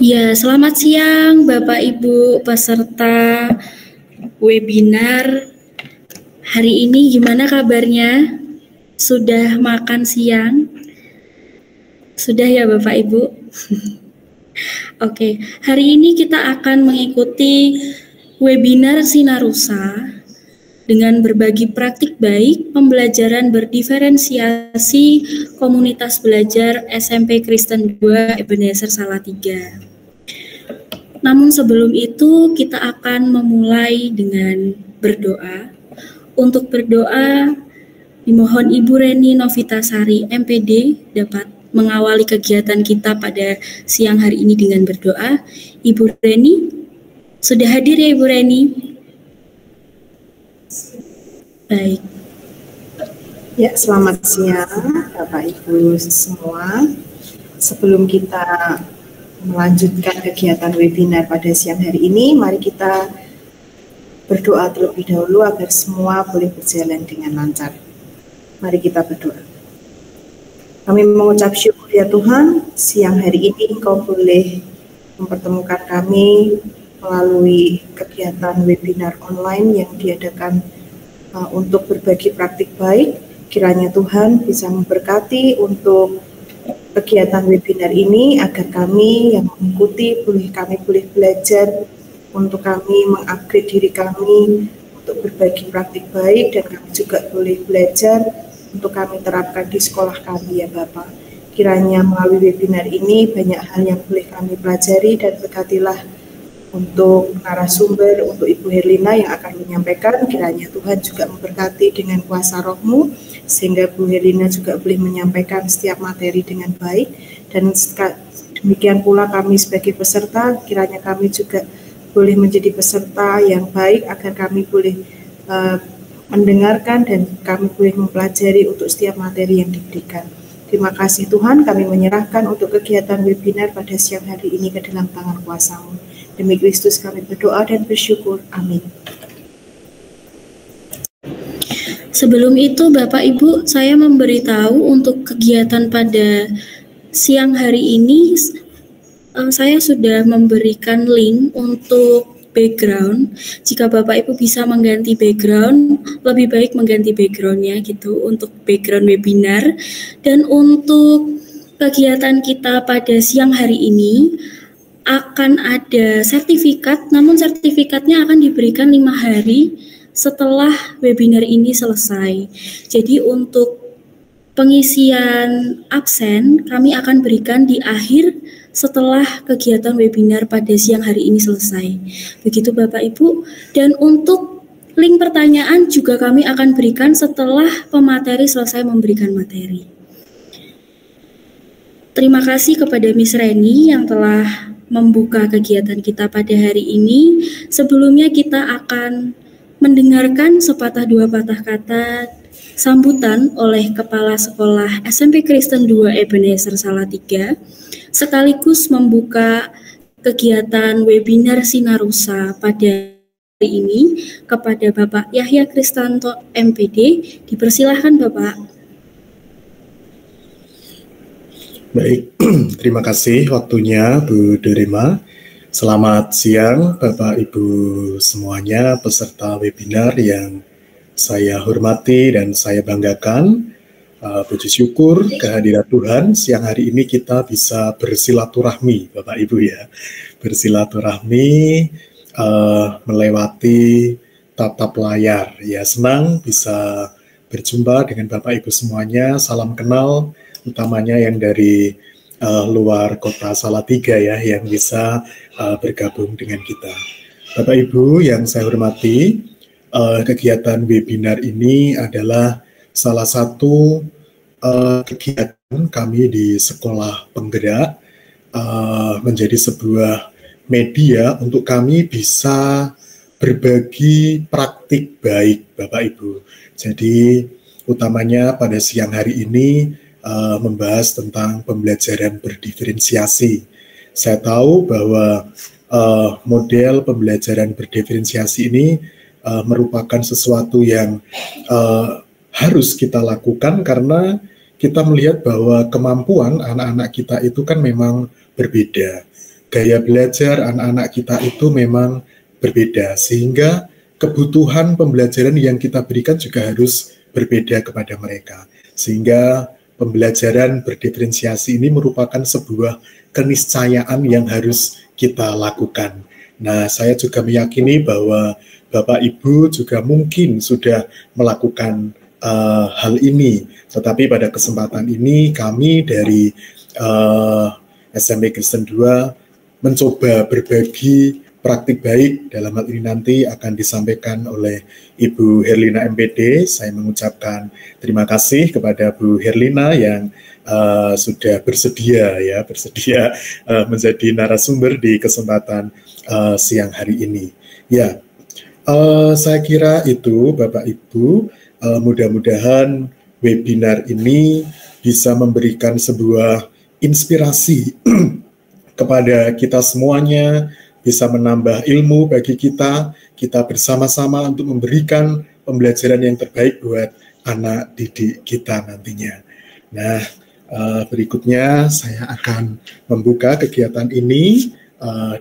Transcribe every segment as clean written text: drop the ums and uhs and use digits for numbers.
Ya, selamat siang Bapak Ibu peserta webinar. Hari ini gimana kabarnya? Sudah makan siang? Sudah ya Bapak Ibu? Oke, hari ini kita akan mengikuti webinar Sinarusa dengan berbagi praktik baik pembelajaran berdiferensiasi komunitas belajar SMP Kristen 2 Ebenezer Salatiga. Namun sebelum itu kita akan memulai dengan berdoa. Untuk berdoa, dimohon Ibu Reni Novitasari MPD dapat mengawali kegiatan kita pada siang hari ini dengan berdoa. Ibu Reni, sudah hadir ya Ibu Reni? Baik. Ya, selamat siang Bapak Ibu semua. Sebelum kita melanjutkan kegiatan webinar pada siang hari ini, mari kita berdoa terlebih dahulu agar semua boleh berjalan dengan lancar. Mari kita berdoa. Kami mengucap syukur ya Tuhan, siang hari ini Engkau boleh mempertemukan kami melalui kegiatan webinar online yang diadakan untuk berbagi praktik baik. Kiranya Tuhan bisa memberkati untuk kegiatan webinar ini agar kami yang mengikuti kami boleh belajar untuk kami mengupgrade diri kami untuk berbagi praktik baik, dan kami juga boleh belajar untuk kami terapkan di sekolah kami ya Bapak. Kiranya melalui webinar ini banyak hal yang boleh kami pelajari, dan berkatilah untuk narasumber, untuk Ibu Herlina yang akan menyampaikan. Kiranya Tuhan juga memberkati dengan kuasa Roh-Mu, sehingga Bu Herlina juga boleh menyampaikan setiap materi dengan baik. Dan demikian pula kami sebagai peserta, kiranya kami juga boleh menjadi peserta yang baik, agar kami boleh mendengarkan dan kami boleh mempelajari untuk setiap materi yang diberikan. Terima kasih Tuhan, kami menyerahkan untuk kegiatan webinar pada siang hari ini ke dalam tangan kuasa-Mu. Demi Kristus kami berdoa dan bersyukur. Amin. Sebelum itu Bapak Ibu, saya memberitahu untuk kegiatan pada siang hari ini, saya sudah memberikan link untuk background. Jika Bapak Ibu bisa mengganti background, lebih baik mengganti backgroundnya gitu untuk background webinar. Dan untuk kegiatan kita pada siang hari ini akan ada sertifikat, namun sertifikatnya akan diberikan 5 hari setelah webinar ini selesai. Jadi untuk pengisian absen kami akan berikan di akhir setelah kegiatan webinar pada siang hari ini selesai. Begitu Bapak Ibu. Dan untuk link pertanyaan juga kami akan berikan setelah pemateri selesai memberikan materi. Terima kasih kepada Miss Reni yang telah membuka kegiatan kita pada hari ini. Sebelumnya kita akan mendengarkan sepatah dua patah kata sambutan oleh Kepala Sekolah SMP Kristen 2 Ebenezer Salatiga, sekaligus membuka kegiatan webinar Sinarusa pada hari ini kepada Bapak Yahya Kristanto MPD. Dipersilahkan Bapak. Baik, terima kasih waktunya Bu Dorema. Selamat siang Bapak Ibu semuanya peserta webinar yang saya hormati dan saya banggakan. Puji syukur kehadiran Tuhan, siang hari ini kita bisa bersilaturahmi Bapak Ibu ya. Bersilaturahmi melewati tatap layar. Ya, senang bisa berjumpa dengan Bapak Ibu semuanya. Salam kenal, utamanya yang dari luar kota Salatiga ya, yang bisa bergabung dengan kita. Bapak Ibu yang saya hormati, kegiatan webinar ini adalah salah satu kegiatan kami di Sekolah Penggerak, menjadi sebuah media untuk kami bisa berbagi praktik baik Bapak Ibu. Jadi utamanya pada siang hari ini membahas tentang pembelajaran berdiferensiasi. Saya tahu bahwa model pembelajaran berdiferensiasi ini merupakan sesuatu yang harus kita lakukan, karena kita melihat bahwa kemampuan anak-anak kita itu kan memang berbeda. gaya belajar anak-anak kita itu memang berbeda, sehingga kebutuhan pembelajaran yang kita berikan juga harus berbeda kepada mereka. Sehingga pembelajaran berdiferensiasi ini merupakan sebuah keniscayaan yang harus kita lakukan. Nah, saya juga meyakini bahwa Bapak Ibu juga mungkin sudah melakukan hal ini. Tetapi pada kesempatan ini kami dari SMP Kristen 2 mencoba berbagi praktik baik. Dalam hal ini nanti akan disampaikan oleh Ibu Herlina MPD. Saya mengucapkan terima kasih kepada Bu Herlina yang sudah bersedia menjadi narasumber di kesempatan siang hari ini. Ya, saya kira itu Bapak Ibu. Mudah-mudahan webinar ini bisa memberikan sebuah inspirasi kepada kita semuanya, bisa menambah ilmu bagi kita bersama-sama untuk memberikan pembelajaran yang terbaik buat anak didik kita nantinya. Nah, berikutnya saya akan membuka kegiatan ini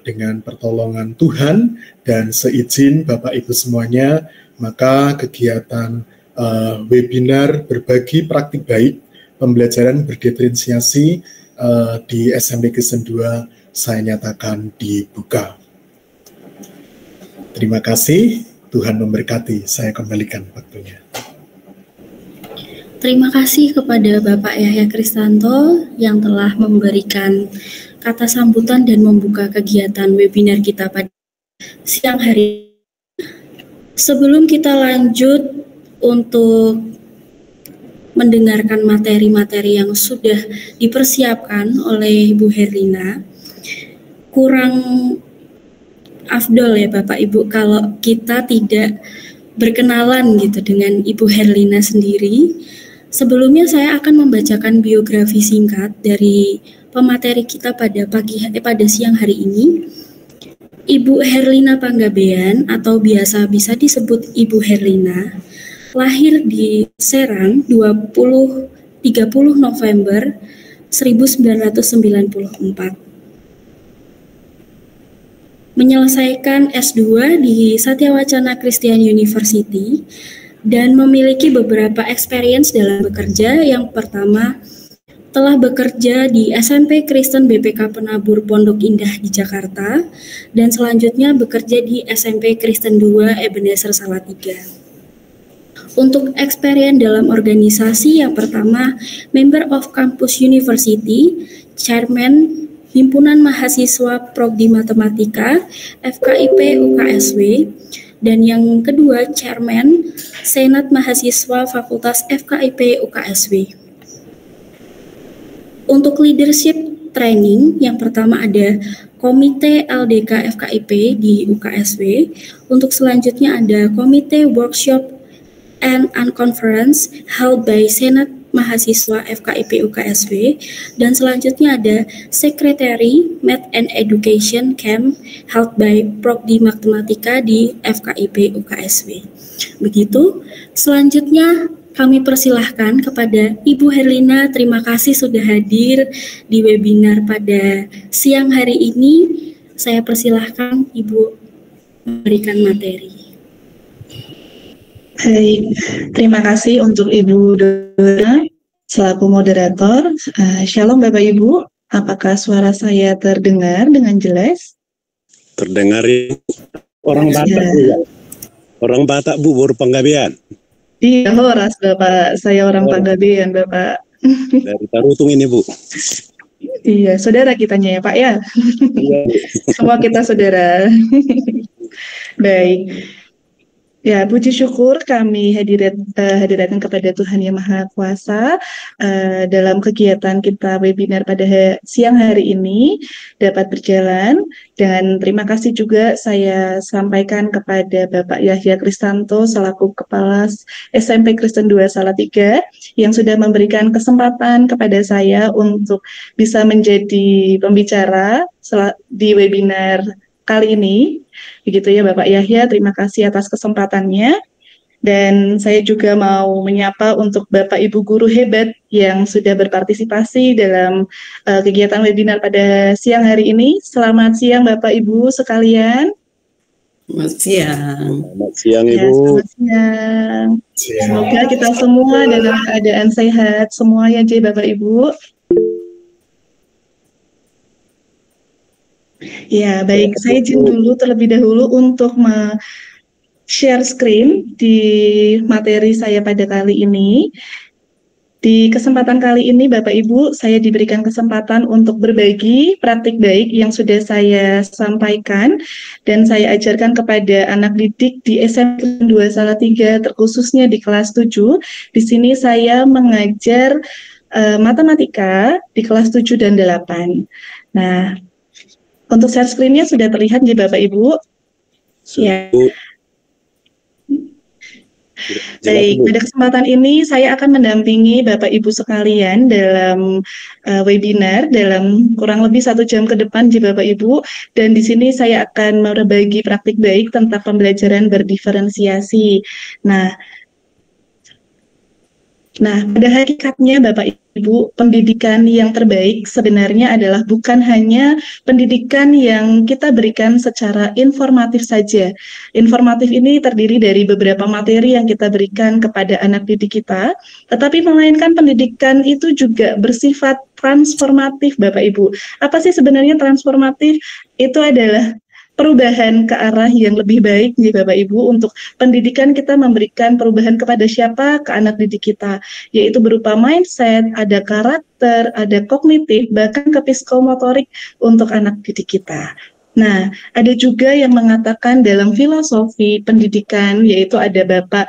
dengan pertolongan Tuhan dan seizin Bapak Ibu semuanya, maka kegiatan webinar berbagi praktik baik pembelajaran berdiferensiasi di SMP Kristen 2 saya nyatakan dibuka. Terima kasih, Tuhan memberkati. Saya kembalikan waktunya. Terima kasih kepada Bapak Yahya Kristanto yang telah memberikan kata sambutan dan membuka kegiatan webinar kita pada siang hari. Sebelum kita lanjut untuk mendengarkan materi-materi yang sudah dipersiapkan oleh Ibu Herlina, kurang afdol ya Bapak Ibu kalau kita tidak berkenalan gitu dengan Ibu Herlina sendiri. Sebelumnya saya akan membacakan biografi singkat dari pemateri kita pada siang hari ini. Ibu Herlina Panggabean atau biasa bisa disebut Ibu Herlina lahir di Serang 30 November 1994. Menyelesaikan S2 di Satyawacana Christian University dan memiliki beberapa experience dalam bekerja. Yang pertama, telah bekerja di SMP Kristen BPK Penabur Pondok Indah di Jakarta, dan selanjutnya bekerja di SMP Kristen 2 Ebenezer Salatiga. Untuk experience dalam organisasi, yang pertama, Member of Campus University, Chairman Himpunan Mahasiswa Prodi Matematika, FKIP UKSW, dan yang kedua, Chairman Senat Mahasiswa Fakultas FKIP UKSW. Untuk leadership training, yang pertama ada Komite LDK FKIP di UKSW. Untuk selanjutnya ada Komite Workshop and Conference held by Senat Mahasiswa FKIP UKSW. Dan selanjutnya ada Secretary Math and Education Camp held by Prodi Matematika di FKIP UKSW. Begitu. Selanjutnya kami persilahkan kepada Ibu Herlina. Terima kasih sudah hadir di webinar pada siang hari ini. Saya persilahkan Ibu memberikan materi. Baik, terima kasih untuk Ibu Dora selaku moderator. Shalom Bapak Ibu, apakah suara saya terdengar dengan jelas? Terdengar orang Batak ya. Orang Batak Bu, baru Panggabean. Iya, Horas Bapak, saya orang Panggabean Bapak. Dari Tarutung ini Bu. Iya, saudara kitanya ya Pak ya. Iya, Semua kita saudara. Baik. Ya, puji syukur kami hadiratkan kepada Tuhan Yang Maha Kuasa dalam kegiatan kita webinar pada siang hari ini dapat berjalan. Dan terima kasih juga saya sampaikan kepada Bapak Yahya Kristanto selaku Kepala SMP Kristen 2 Salatiga yang sudah memberikan kesempatan kepada saya untuk bisa menjadi pembicara di webinar kali ini. Begitu ya Bapak Yahya, terima kasih atas kesempatannya. Dan saya juga mau menyapa untuk Bapak Ibu guru hebat yang sudah berpartisipasi dalam kegiatan webinar pada siang hari ini. Selamat siang Bapak Ibu sekalian. Selamat siang. Selamat siang Ya, Ibu. selamat siang. Semoga kita semua dalam keadaan sehat semuanya, Bapak Ibu. Ya, baik. Saya izin dulu terlebih dahulu untuk share screen di materi saya pada kali ini. Di kesempatan kali ini, Bapak Ibu, saya diberikan kesempatan untuk berbagi praktik baik yang sudah saya sampaikan dan saya ajarkan kepada anak didik di SMP 2 Salatiga, terkhususnya di kelas 7. Di sini saya mengajar matematika di kelas 7 dan 8. Nah, untuk share screen-nya sudah terlihat ya Bapak Ibu? Ya. Baik, pada kesempatan ini saya akan mendampingi Bapak Ibu sekalian dalam webinar dalam kurang lebih 1 jam ke depan ya Bapak Ibu, dan di sini saya akan berbagi praktik baik tentang pembelajaran berdiferensiasi. Nah, pada hakikatnya Bapak Ibu, pendidikan yang terbaik sebenarnya adalah bukan hanya pendidikan yang kita berikan secara informatif saja. Informatif ini terdiri dari beberapa materi yang kita berikan kepada anak didik kita, tetapi melainkan pendidikan itu juga bersifat transformatif Bapak Ibu. Apa sih sebenarnya transformatif? Itu adalah perubahan ke arah yang lebih baik ya Bapak Ibu. Untuk pendidikan kita memberikan perubahan kepada siapa? Ke anak didik kita, yaitu berupa mindset, ada karakter, ada kognitif, bahkan ke psikomotorik untuk anak didik kita. Nah, ada juga yang mengatakan dalam filosofi pendidikan, yaitu ada Bapak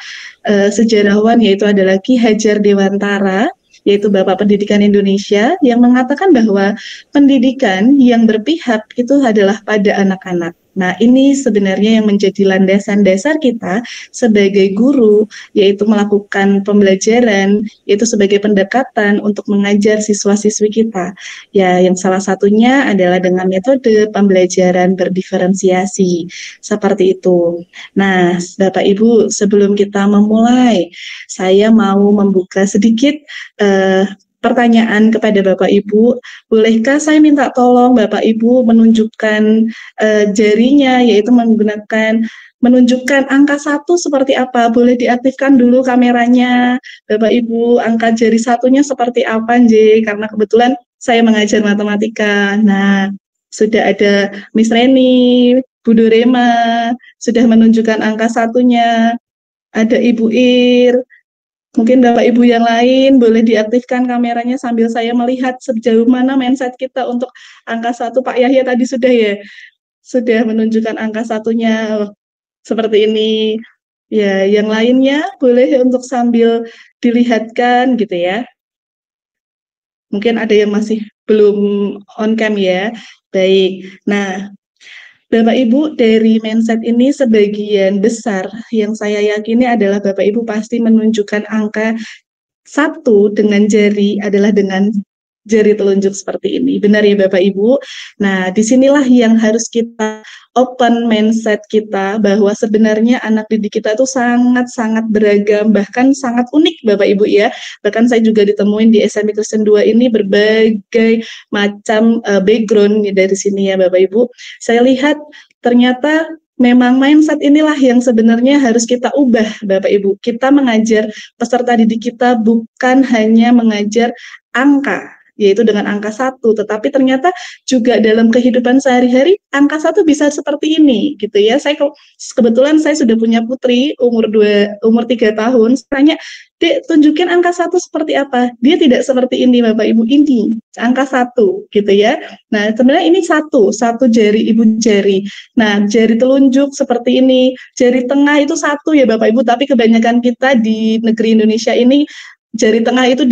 sejarawan, yaitu adalah Ki Hajar Dewantara, yaitu Bapak Pendidikan Indonesia, yang mengatakan bahwa pendidikan yang berpihak itu adalah pada anak-anak. Nah, ini sebenarnya yang menjadi landasan dasar kita sebagai guru, yaitu melakukan pembelajaran, yaitu sebagai pendekatan untuk mengajar siswa-siswi kita. Ya, yang salah satunya adalah dengan metode pembelajaran berdiferensiasi, seperti itu. Nah, Bapak Ibu, sebelum kita memulai, saya mau membuka sedikit pertanyaan kepada Bapak Ibu. Bolehkah saya minta tolong Bapak Ibu menunjukkan jarinya, yaitu menunjukkan angka 1 seperti apa? Boleh diaktifkan dulu kameranya Bapak Ibu, angka jari 1-nya seperti apa, J? Karena kebetulan saya mengajar matematika. Nah, sudah ada Miss Reni, Bu Dorema, sudah menunjukkan angka 1-nya. Ada Ibu Ir. Mungkin Bapak Ibu yang lain boleh diaktifkan kameranya sambil saya melihat sejauh mana mindset kita untuk angka 1. Pak Yahya tadi sudah menunjukkan angka 1-nya seperti ini. Ya, yang lainnya boleh untuk sambil dilihatkan gitu ya. Mungkin ada yang masih belum on cam ya. Baik. Nah, Bapak Ibu, dari mindset ini sebagian besar yang saya yakini adalah Bapak Ibu pasti menunjukkan angka 1 dengan jari adalah dengan jari telunjuk seperti ini. Benar ya Bapak Ibu? Nah, disinilah yang harus kita open mindset kita, bahwa sebenarnya anak didik kita itu sangat-sangat beragam, bahkan sangat unik Bapak Ibu ya. Bahkan saya juga ditemuin di SMP Kristen 2 ini berbagai macam background dari sini ya Bapak Ibu. Saya lihat ternyata memang mindset inilah yang sebenarnya harus kita ubah Bapak Ibu. Kita mengajar peserta didik kita bukan hanya mengajar angka, yaitu dengan angka 1, tetapi ternyata juga dalam kehidupan sehari-hari angka 1 bisa seperti ini gitu ya. Kebetulan saya sudah punya putri umur 3 tahun. Saya tanya, "Dek, tunjukin angka 1 seperti apa?" Dia tidak seperti ini Bapak Ibu, ini angka 1 gitu ya. Nah, sebenarnya ini satu jari ibu jari. Nah, jari telunjuk seperti ini, jari tengah itu 1 ya Bapak Ibu, tapi kebanyakan kita di negeri Indonesia ini jari tengah itu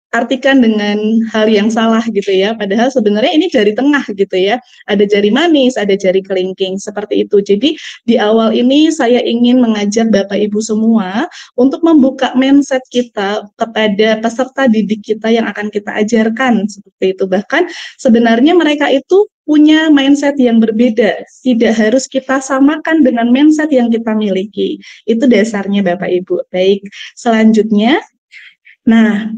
artikan dengan hal yang salah gitu ya, padahal sebenarnya ini jari tengah gitu ya, ada jari manis, ada jari kelingking, seperti itu. Jadi di awal ini saya ingin mengajak Bapak Ibu semua untuk membuka mindset kita kepada peserta didik kita yang akan kita ajarkan, seperti itu. Bahkan sebenarnya mereka itu punya mindset yang berbeda, tidak harus kita samakan dengan mindset yang kita miliki. Itu dasarnya Bapak Ibu. Baik, selanjutnya, nah,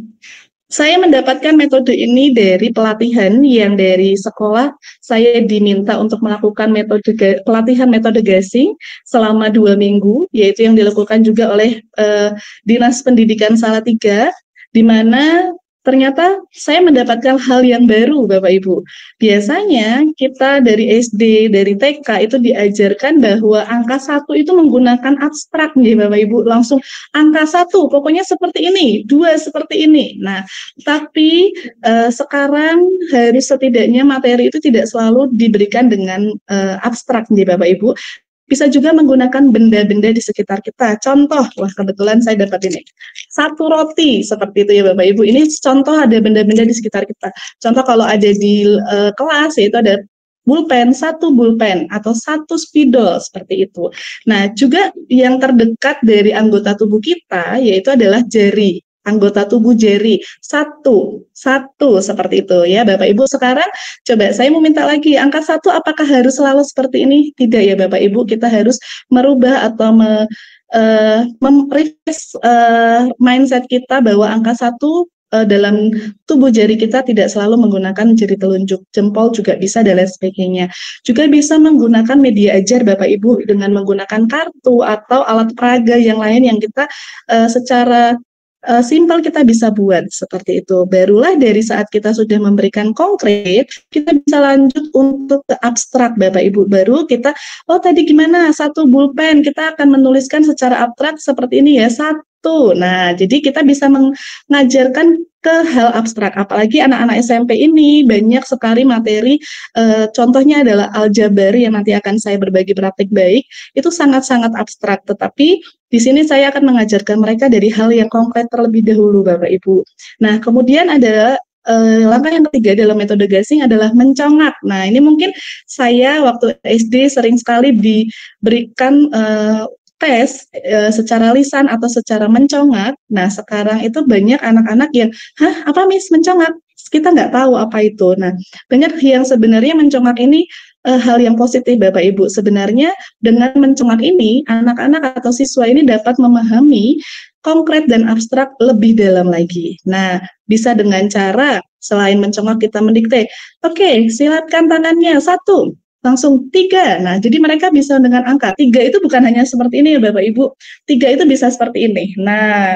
saya mendapatkan metode ini dari pelatihan yang dari sekolah. Saya diminta untuk melakukan pelatihan metode gasing selama 2 minggu, yaitu yang dilakukan juga oleh Dinas Pendidikan Salatiga, di mana ternyata saya mendapatkan hal yang baru, Bapak Ibu. Biasanya kita dari SD, dari TK itu diajarkan bahwa angka 1 itu menggunakan abstrak nih Bapak Ibu, langsung angka 1 pokoknya seperti ini, 2 seperti ini. Nah, tapi sekarang harus setidaknya materi itu tidak selalu diberikan dengan abstrak nih Bapak Ibu. Bisa juga menggunakan benda-benda di sekitar kita. Contoh, wah kebetulan saya dapat ini. 1 roti, seperti itu ya Bapak Ibu. Ini contoh ada benda-benda di sekitar kita. Contoh kalau ada di kelas, yaitu ada pulpen, 1 pulpen, atau 1 spidol, seperti itu. Nah, juga yang terdekat dari anggota tubuh kita, yaitu adalah jari. Anggota tubuh jari, 1 seperti itu ya Bapak Ibu. Sekarang coba saya mau minta lagi, angka 1 apakah harus selalu seperti ini? Tidak ya Bapak Ibu, kita harus merubah atau memrefresh mindset kita bahwa angka 1 dalam tubuh jari kita tidak selalu menggunakan jari telunjuk, jempol juga bisa dan lain sebagainya. Juga bisa menggunakan media ajar Bapak Ibu dengan menggunakan kartu atau alat peraga yang lain yang kita secara simpel kita bisa buat seperti itu. Barulah dari saat kita sudah memberikan konkret, kita bisa lanjut untuk ke abstrak Bapak Ibu. Baru kita, oh tadi gimana? 1 pulpen, kita akan menuliskan secara abstrak seperti ini ya, 1. Nah, jadi kita bisa mengajarkan ke hal abstrak. Apalagi anak-anak SMP ini banyak sekali materi, contohnya adalah aljabar yang nanti akan saya berbagi praktik baik, itu sangat-sangat abstrak. Tetapi di sini saya akan mengajarkan mereka dari hal yang konkret terlebih dahulu, Bapak Ibu. Nah, kemudian ada langkah yang ketiga dalam metode gasing adalah mencongak. Nah, ini mungkin saya waktu SD sering sekali diberikan tes secara lisan atau secara mencongak. Nah, sekarang itu banyak anak-anak yang, hah, apa Miss mencongak? Kita nggak tahu apa itu. Nah, banyak yang sebenarnya mencongak ini hal yang positif Bapak Ibu. Sebenarnya dengan mencongak ini, anak-anak atau siswa ini dapat memahami konkret dan abstrak lebih dalam lagi. Nah, bisa dengan cara selain mencongak kita mendikte, oke, silatkan tangannya, 1, langsung 3. Nah, jadi mereka bisa dengan angka 3 itu bukan hanya seperti ini ya Bapak Ibu. 3 itu bisa seperti ini. Nah,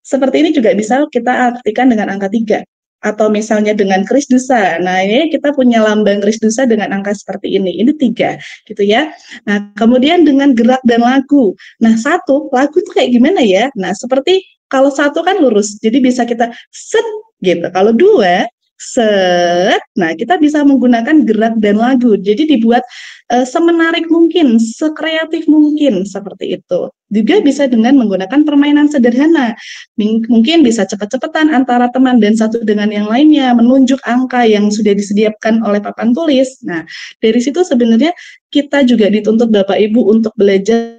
seperti ini juga bisa kita artikan dengan angka 3. Atau misalnya dengan keris dusa. Nah, ini kita punya lambang keris dusa dengan angka seperti ini. Ini 3, gitu ya. Nah, kemudian dengan gerak dan lagu. Nah, 1, lagu itu kayak gimana ya? Nah, seperti kalau 1 kan lurus, jadi bisa kita set, gitu. Kalau 2, set, nah kita bisa menggunakan gerak dan lagu. Jadi dibuat semenarik mungkin, sekreatif mungkin, seperti itu. Juga bisa dengan menggunakan permainan sederhana. Mungkin bisa cepat-cepatan antara teman dan satu dengan yang lainnya, menunjuk angka yang sudah disediakan oleh papan tulis. Nah, dari situ sebenarnya kita juga dituntut Bapak Ibu untuk belajar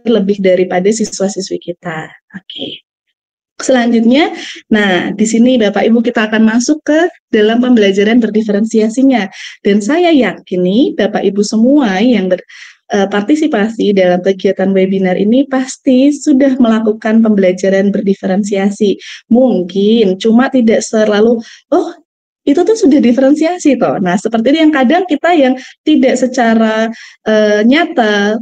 lebih daripada siswa-siswi kita. Oke. Selanjutnya, nah di sini Bapak Ibu kita akan masuk ke dalam pembelajaran berdiferensiasinya. Dan saya yakini Bapak Ibu semua yang berpartisipasi dalam kegiatan webinar ini pasti sudah melakukan pembelajaran berdiferensiasi. Mungkin cuma tidak selalu, oh itu tuh sudah diferensiasi toh. Nah, seperti ini yang kadang kita yang tidak secara nyata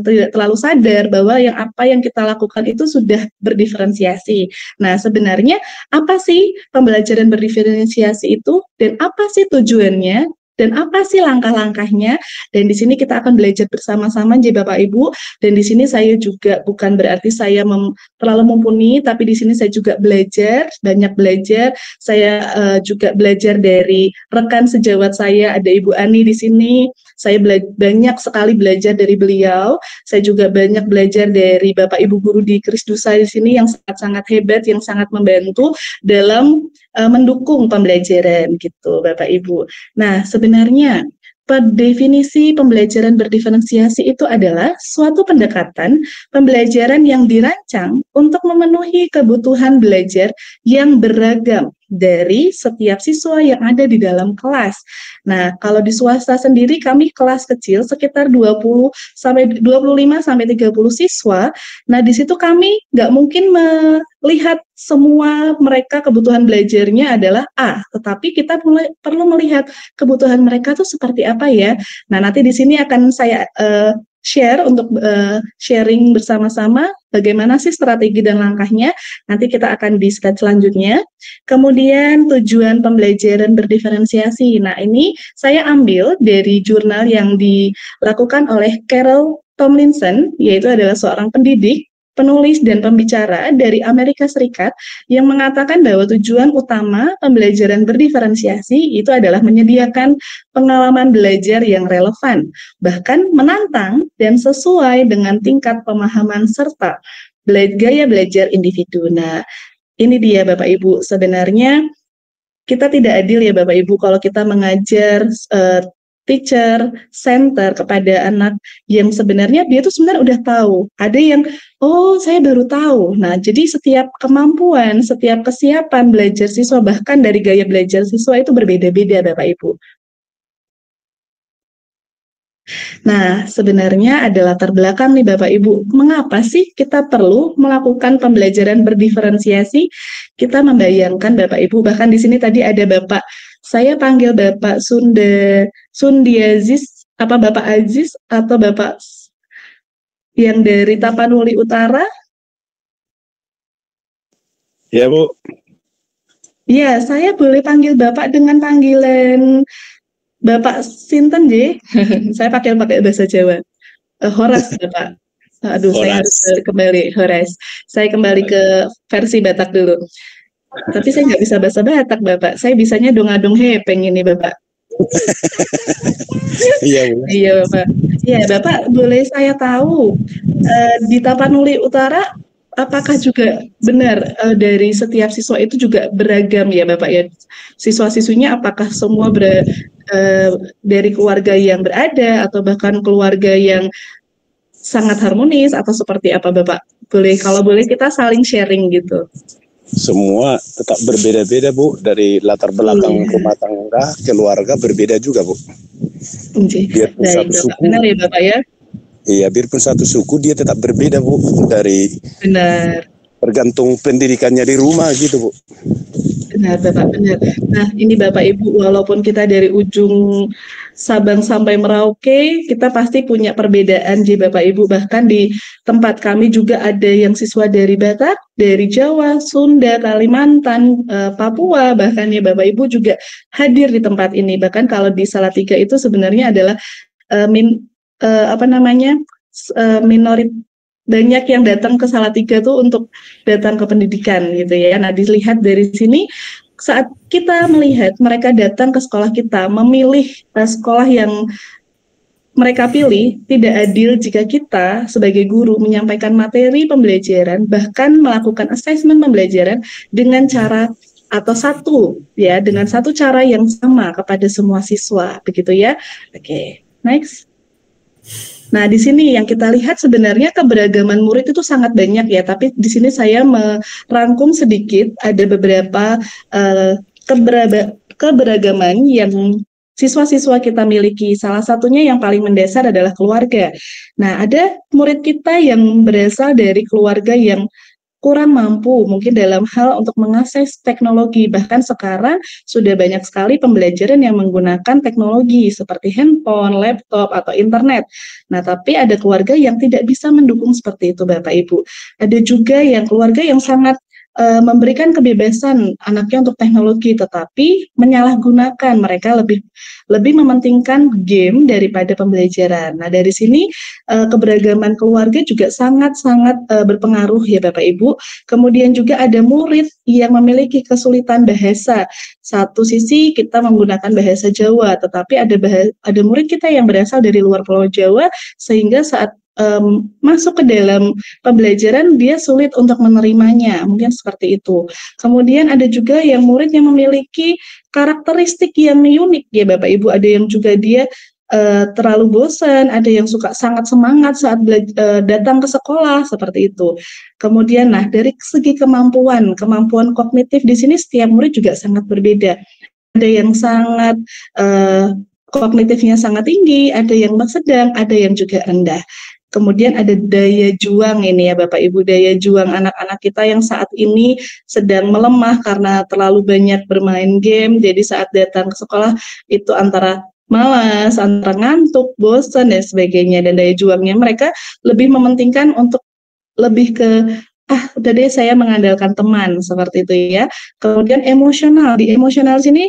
tidak terlalu sadar bahwa apa yang kita lakukan itu sudah berdiferensiasi. Nah, sebenarnya apa sih pembelajaran berdiferensiasi itu dan apa sih tujuannya? dan apa sih langkah-langkahnya. Dan di sini kita akan belajar bersama-sama Bapak Ibu. Dan di sini saya juga bukan berarti saya terlalu mumpuni, tapi di sini saya juga belajar, banyak belajar. Saya juga belajar dari rekan sejawat saya, ada Ibu Ani di sini. Saya banyak sekali belajar dari beliau. Saya juga banyak belajar dari Bapak Ibu guru di Krisdusa di sini yang sangat-sangat hebat, yang sangat membantu dalam mendukung pembelajaran gitu, Bapak Ibu. Nah, sebenarnya definisi pembelajaran berdiferensiasi itu adalah suatu pendekatan pembelajaran yang dirancang untuk memenuhi kebutuhan belajar yang beragam dari setiap siswa yang ada di dalam kelas. Nah, kalau di swasta sendiri kami kelas kecil sekitar 25 sampai 30 siswa. Nah, di situ kami nggak mungkin melihat semua mereka kebutuhan belajarnya adalah A, tetapi kita perlu melihat kebutuhan mereka tuh seperti apa ya. Nah, nanti di sini akan saya share untuk sharing bersama-sama bagaimana sih strategi dan langkahnya. Nanti kita akan di slide selanjutnya. Kemudian tujuan pembelajaran berdiferensiasi. Nah, ini saya ambil dari jurnal yang dilakukan oleh Carol Tomlinson, yaitu adalah seorang pendidik, penulis dan pembicara dari Amerika Serikat yang mengatakan bahwa tujuan utama pembelajaran berdiferensiasi itu adalah menyediakan pengalaman belajar yang relevan, bahkan menantang dan sesuai dengan tingkat pemahaman serta gaya belajar individu. Nah, ini dia Bapak Ibu, sebenarnya kita tidak adil ya Bapak Ibu kalau kita mengajar teacher center kepada anak yang sebenarnya dia tuh sebenarnya udah tahu. Ada yang, oh saya baru tahu. Nah, jadi setiap kemampuan, setiap kesiapan belajar siswa, bahkan dari gaya belajar siswa itu berbeda-beda Bapak Ibu. Nah, sebenarnya ada latar belakang nih Bapak Ibu. Mengapa sih kita perlu melakukan pembelajaran berdiferensiasi? Kita membayangkan Bapak Ibu, bahkan di sini tadi ada Bapak, saya panggil Bapak Sundiaziz, apa Bapak Aziz atau Bapak yang dari Tapanuli Utara? Ya, Bu. Ya, saya boleh panggil Bapak dengan panggilan Bapak Sinten, J. Saya pakai bahasa Jawa. Horas, Bapak. Aduh, Horas. Saya harus kembali, Horas. Saya kembali ke versi Batak dulu. Tapi saya nggak bisa bahasa Batak, Bapak. Saya bisanya dong-adong hepeng ini, Bapak. Iya, Bu. Iya, Bapak. Iya, Bapak, boleh saya tahu, di Tapanuli Utara, apakah juga benar dari setiap siswa itu juga beragam ya, Bapak ya? Siswa-siswinya apakah semua dari keluarga yang berada atau bahkan keluarga yang sangat harmonis atau seperti apa, Bapak? Kalau boleh kita saling sharing gitu. Semua tetap berbeda-beda, Bu. Dari latar belakang rumah tangga, keluarga berbeda juga, Bu. Biarpun satu suku. Benar ya, Bapak ya? Iya, biarpun satu suku, dia tetap berbeda, Bu. Benar. Tergantung pendidikannya di rumah gitu, Bu. Benar, Bapak, benar. Nah, ini Bapak Ibu, walaupun kita dari ujung Sabang sampai Merauke, kita pasti punya perbedaan, Bapak Ibu. Bahkan di tempat kami juga ada yang siswa dari Batak, dari Jawa, Sunda, Kalimantan, Papua, bahkan ya Bapak Ibu juga hadir di tempat ini. Bahkan kalau di Salatiga itu sebenarnya adalah minoritas. Banyak yang datang ke Salatiga tuh untuk datang ke pendidikan gitu ya. Nah, dilihat dari sini saat kita melihat mereka datang ke sekolah kita, memilih sekolah yang mereka pilih, tidak adil jika kita sebagai guru menyampaikan materi pembelajaran, bahkan melakukan asesmen pembelajaran dengan cara atau dengan satu cara yang sama kepada semua siswa, begitu ya. Oke, next. Nah, di sini yang kita lihat sebenarnya keberagaman murid itu sangat banyak ya, tapi di sini saya merangkum sedikit ada beberapa keberagaman yang siswa-siswa kita miliki. Salah satunya yang paling mendasar adalah keluarga. Nah, ada murid kita yang berasal dari keluarga yang kurang mampu mungkin dalam hal untuk mengakses teknologi. Bahkan sekarang sudah banyak sekali pembelajaran yang menggunakan teknologi seperti handphone, laptop, atau internet. Nah, tapi ada keluarga yang tidak bisa mendukung seperti itu, Bapak Ibu. Ada juga yang keluarga yang sangat memberikan kebebasan anaknya untuk teknologi, tetapi menyalahgunakan. Mereka lebih mementingkan game daripada pembelajaran. Nah, dari sini keberagaman keluarga juga sangat-sangat berpengaruh ya Bapak Ibu. Kemudian juga ada murid yang memiliki kesulitan bahasa. Satu sisi kita menggunakan bahasa Jawa, tetapi ada murid kita yang berasal dari luar Pulau Jawa, sehingga saat masuk ke dalam pembelajaran dia sulit untuk menerimanya, mungkin seperti itu. Kemudian ada juga yang murid yang memiliki karakteristik yang unik ya Bapak Ibu, ada yang juga dia terlalu bosan, ada yang suka sangat semangat saat datang ke sekolah, seperti itu. Kemudian dari segi kemampuan kognitif di sini setiap murid juga sangat berbeda. Ada yang sangat kognitifnya sangat tinggi, ada yang sedang, ada yang juga rendah. Kemudian ada daya juang ini ya Bapak Ibu, daya juang anak-anak kita yang saat ini sedang melemah karena terlalu banyak bermain game. Jadi saat datang ke sekolah itu antara malas, antara ngantuk, bosan dan sebagainya. Dan daya juangnya mereka lebih mementingkan untuk lebih ke udah deh saya mengandalkan teman, seperti itu ya. Kemudian emosional, di emosional sini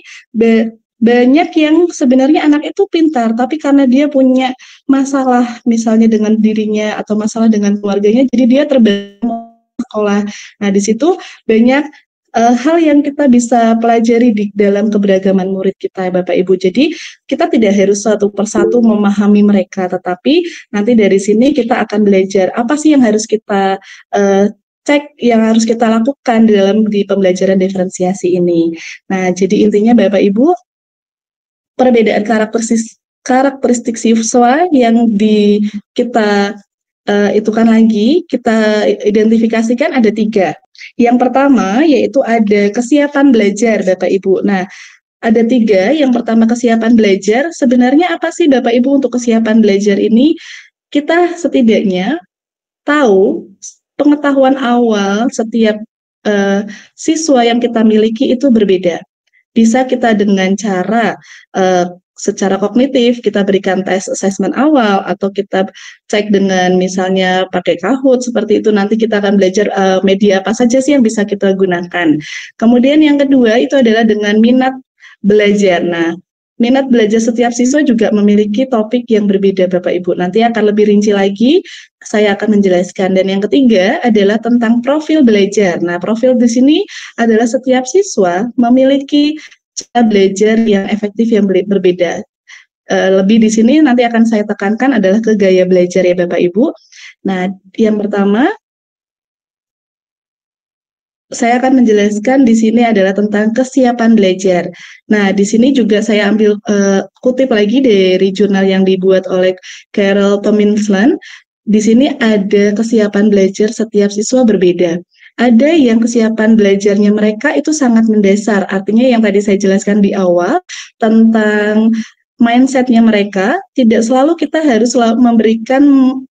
banyak yang sebenarnya anak itu pintar, tapi karena dia punya masalah misalnya dengan dirinya atau masalah dengan keluarganya, jadi dia terbangun sekolah. Nah, di situ banyak hal yang kita bisa pelajari di dalam keberagaman murid kita, Bapak Ibu. Jadi kita tidak harus satu persatu memahami mereka, tetapi nanti dari sini kita akan belajar apa sih yang harus kita cek, yang harus kita lakukan di pembelajaran diferensiasi ini. Nah, jadi intinya Bapak Ibu, perbedaan karakteristik siswa yang kita identifikasikan ada 3. Yang pertama yaitu ada kesiapan belajar Bapak Ibu. Nah, ada 3. Yang pertama kesiapan belajar. Sebenarnya apa sih Bapak Ibu untuk kesiapan belajar ini? Kita setidaknya tahu pengetahuan awal setiap siswa yang kita miliki itu berbeda. Bisa kita dengan cara secara kognitif kita berikan tes assessment awal, atau kita cek dengan misalnya pakai Kahoot seperti itu. Nanti kita akan belajar media apa saja sih yang bisa kita gunakan. Kemudian yang kedua itu adalah dengan minat belajar. Nah, minat belajar setiap siswa juga memiliki topik yang berbeda Bapak Ibu. Nanti akan lebih rinci lagi, saya akan menjelaskan. Dan yang ketiga adalah tentang profil belajar. Nah, profil di sini adalah setiap siswa memiliki cara belajar yang efektif yang berbeda. Lebih di sini nanti akan saya tekankan adalah ke gaya belajar ya Bapak Ibu. Nah, yang pertama saya akan menjelaskan di sini adalah tentang kesiapan belajar. Nah, di sini juga saya ambil kutip lagi dari jurnal yang dibuat oleh Carol Tomlinson. Di sini ada kesiapan belajar setiap siswa berbeda. Ada yang kesiapan belajarnya mereka itu sangat mendasar, artinya yang tadi saya jelaskan di awal tentang mindsetnya mereka, tidak selalu kita harus memberikan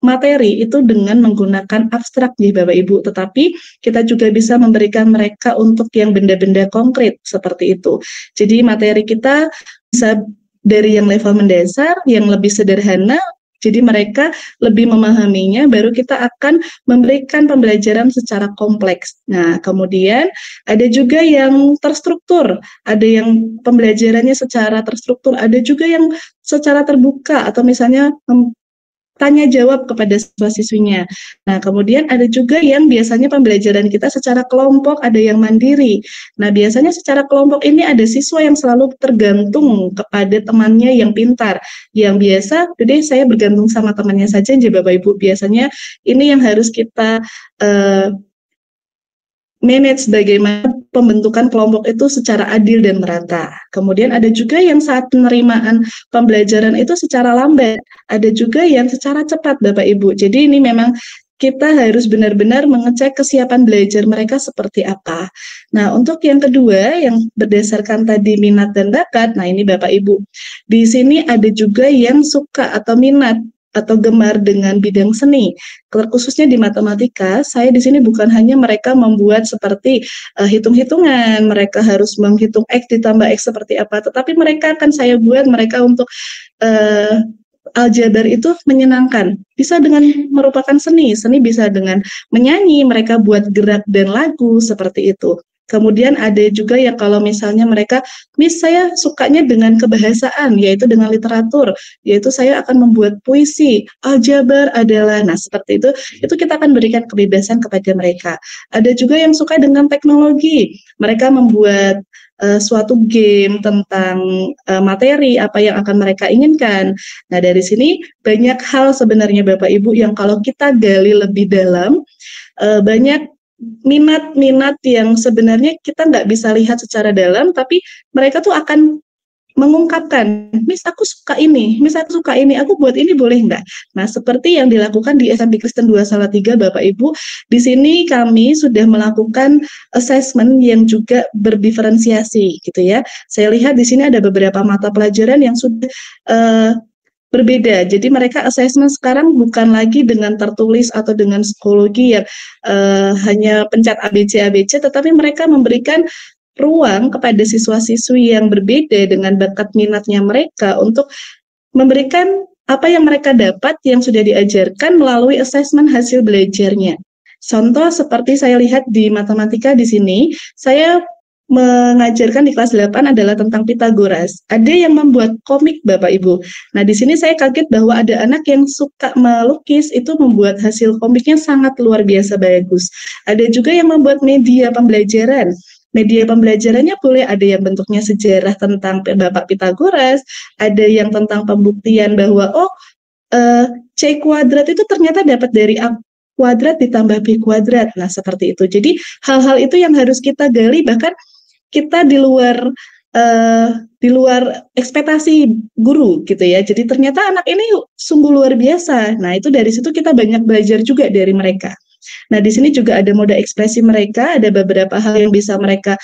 materi itu dengan menggunakan abstrak nih Bapak Ibu, tetapi kita juga bisa memberikan mereka untuk yang benda-benda konkret seperti itu. Jadi materi kita bisa dari yang level mendasar, yang lebih sederhana, jadi mereka lebih memahaminya, baru kita akan memberikan pembelajaran secara kompleks. Nah, kemudian ada juga yang terstruktur, ada yang pembelajarannya secara terstruktur, ada juga yang secara terbuka, atau misalnya tanya jawab kepada siswa-siswinya. Nah, kemudian ada juga yang biasanya pembelajaran kita secara kelompok, ada yang mandiri. Nah, biasanya secara kelompok ini ada siswa yang selalu tergantung kepada temannya yang pintar. Yang biasa, jadi saya bergantung sama temannya saja, Bapak Ibu. Biasanya ini yang harus kita manage bagaimana pembentukan kelompok itu secara adil dan merata. Kemudian ada juga yang saat penerimaan pembelajaran itu secara lambat, ada juga yang secara cepat Bapak Ibu. Jadi ini memang kita harus benar-benar mengecek kesiapan belajar mereka seperti apa. Nah, untuk yang kedua yang berdasarkan tadi minat dan bakat, nah ini Bapak Ibu. Di sini ada juga yang suka atau minat atau gemar dengan bidang seni. Khususnya di matematika, saya di sini bukan hanya mereka membuat seperti hitung-hitungan, mereka harus menghitung X ditambah X seperti apa, tetapi mereka akan saya buat mereka untuk aljabar itu menyenangkan. Bisa dengan merupakan seni bisa dengan menyanyi, mereka buat gerak dan lagu seperti itu. Kemudian ada juga yang kalau misalnya mereka, Miss saya sukanya dengan kebahasaan, yaitu dengan literatur, yaitu saya akan membuat puisi, aljabar adalah, nah seperti itu kita akan berikan kebebasan kepada mereka. Ada juga yang suka dengan teknologi, mereka membuat suatu game tentang materi apa yang akan mereka inginkan. Nah dari sini banyak hal sebenarnya Bapak Ibu yang kalau kita gali lebih dalam, banyak minat-minat yang sebenarnya kita nggak bisa lihat secara dalam, tapi mereka tuh akan mengungkapkan, Miss aku suka ini, Miss aku suka ini, aku buat ini boleh nggak? Nah seperti yang dilakukan di SMP Kristen 2 Salatiga Bapak Ibu, di sini kami sudah melakukan assessment yang juga berdiferensiasi gitu ya. Saya lihat di sini ada beberapa mata pelajaran yang sudah berbeda. Jadi mereka assessment sekarang bukan lagi dengan tertulis atau dengan psikologi yang hanya pencet ABC, tetapi mereka memberikan ruang kepada siswa-siswi yang berbeda dengan bakat minatnya mereka untuk memberikan apa yang mereka dapat yang sudah diajarkan melalui assessment hasil belajarnya. Contoh seperti saya lihat di matematika di sini, saya mengajarkan di kelas 8 adalah tentang Pitagoras. Ada yang membuat komik Bapak Ibu. Nah, di sini saya kaget bahwa ada anak yang suka melukis itu membuat hasil komiknya sangat luar biasa bagus. Ada juga yang membuat media pembelajaran. Media pembelajarannya boleh ada yang bentuknya sejarah tentang Bapak Pitagoras, ada yang tentang pembuktian bahwa C kuadrat itu ternyata dapat dari A kuadrat ditambah B kuadrat. Nah, seperti itu. Jadi hal-hal itu yang harus kita gali, bahkan kita di luar ekspektasi guru gitu ya. Jadi ternyata anak ini sungguh luar biasa. Nah, itu dari situ kita banyak belajar juga dari mereka. Nah, di sini juga ada moda ekspresi mereka, ada beberapa hal yang bisa mereka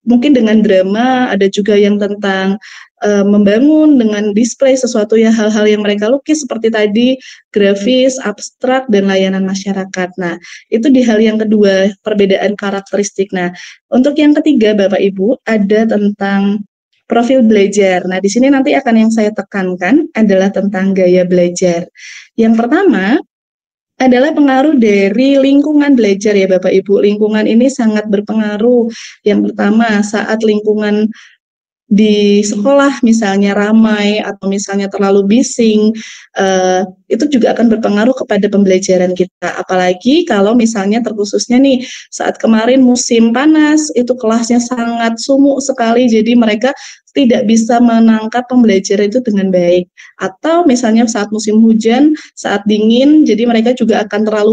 mungkin dengan drama, ada juga yang tentang membangun dengan display sesuatu ya, hal-hal yang mereka lukis seperti tadi, grafis, abstrak, dan layanan masyarakat. Nah, itu di hal yang kedua, perbedaan karakteristik. Nah, untuk yang ketiga, Bapak Ibu, ada tentang profil belajar. Nah, di sini nanti akan yang saya tekankan adalah tentang gaya belajar. Yang pertama, adalah pengaruh dari lingkungan belajar ya Bapak Ibu. Lingkungan ini sangat berpengaruh. Yang pertama, saat lingkungan di sekolah misalnya ramai atau misalnya terlalu bising, itu juga akan berpengaruh kepada pembelajaran kita. Apalagi kalau misalnya terkhususnya nih saat kemarin musim panas, itu kelasnya sangat sumuk sekali, jadi mereka tidak bisa menangkap pembelajaran itu dengan baik. Atau misalnya saat musim hujan, saat dingin, jadi mereka juga akan terlalu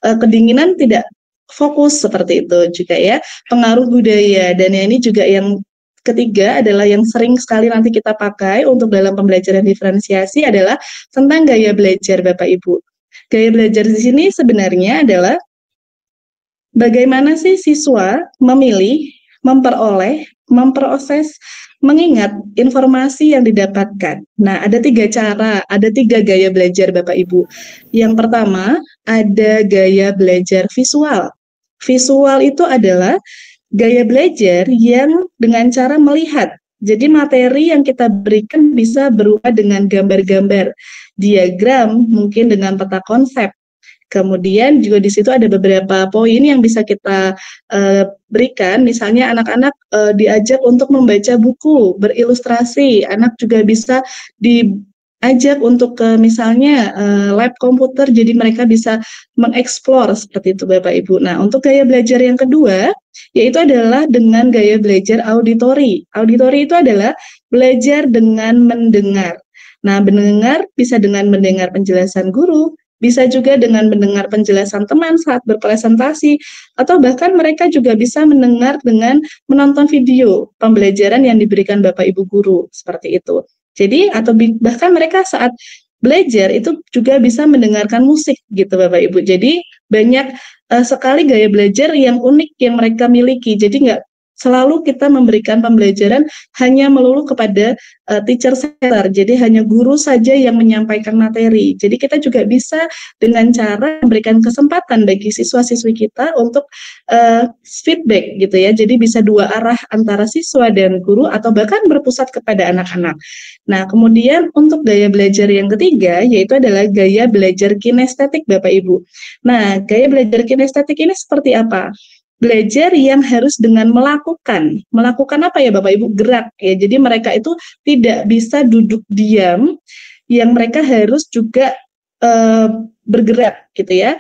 kedinginan, tidak fokus seperti itu juga ya. Pengaruh budaya, dan ini juga yang ketiga adalah yang sering sekali nanti kita pakai untuk dalam pembelajaran diferensiasi adalah tentang gaya belajar Bapak Ibu. Gaya belajar di sini sebenarnya adalah bagaimana sih siswa memilih, memperoleh, memproses, mengingat informasi yang didapatkan. Nah, ada 3 cara, ada 3 gaya belajar Bapak Ibu. Yang pertama, ada gaya belajar visual. Visual itu adalah gaya belajar yang dengan cara melihat. Jadi materi yang kita berikan bisa berupa dengan gambar-gambar, diagram, mungkin dengan peta konsep. Kemudian juga di situ ada beberapa poin yang bisa kita berikan. Misalnya anak-anak diajak untuk membaca buku berilustrasi. Anak juga bisa diajak untuk ke misalnya lab komputer, jadi mereka bisa mengeksplor seperti itu Bapak Ibu. Nah, untuk gaya belajar yang kedua, yaitu adalah dengan gaya belajar auditori. Auditori itu adalah belajar dengan mendengar. Nah, mendengar bisa dengan mendengar penjelasan guru, bisa juga dengan mendengar penjelasan teman saat berpresentasi, atau bahkan mereka juga bisa mendengar dengan menonton video pembelajaran yang diberikan Bapak Ibu guru, seperti itu. Jadi, atau bahkan mereka saat belajar itu juga bisa mendengarkan musik gitu Bapak Ibu. Jadi, banyak sekali gaya belajar yang unik yang mereka miliki. Jadi, nggak selalu kita memberikan pembelajaran hanya melulu kepada teacher center, jadi hanya guru saja yang menyampaikan materi. Jadi kita juga bisa dengan cara memberikan kesempatan bagi siswa-siswi kita untuk feedback gitu ya. Jadi bisa dua arah antara siswa dan guru atau bahkan berpusat kepada anak-anak. Nah, kemudian untuk gaya belajar yang ketiga yaitu adalah gaya belajar kinestetik Bapak Ibu. Nah, gaya belajar kinestetik ini seperti apa? Belajar yang harus dengan melakukan apa ya Bapak Ibu? Gerak ya. Jadi mereka itu tidak bisa duduk diam, yang mereka harus juga bergerak gitu ya,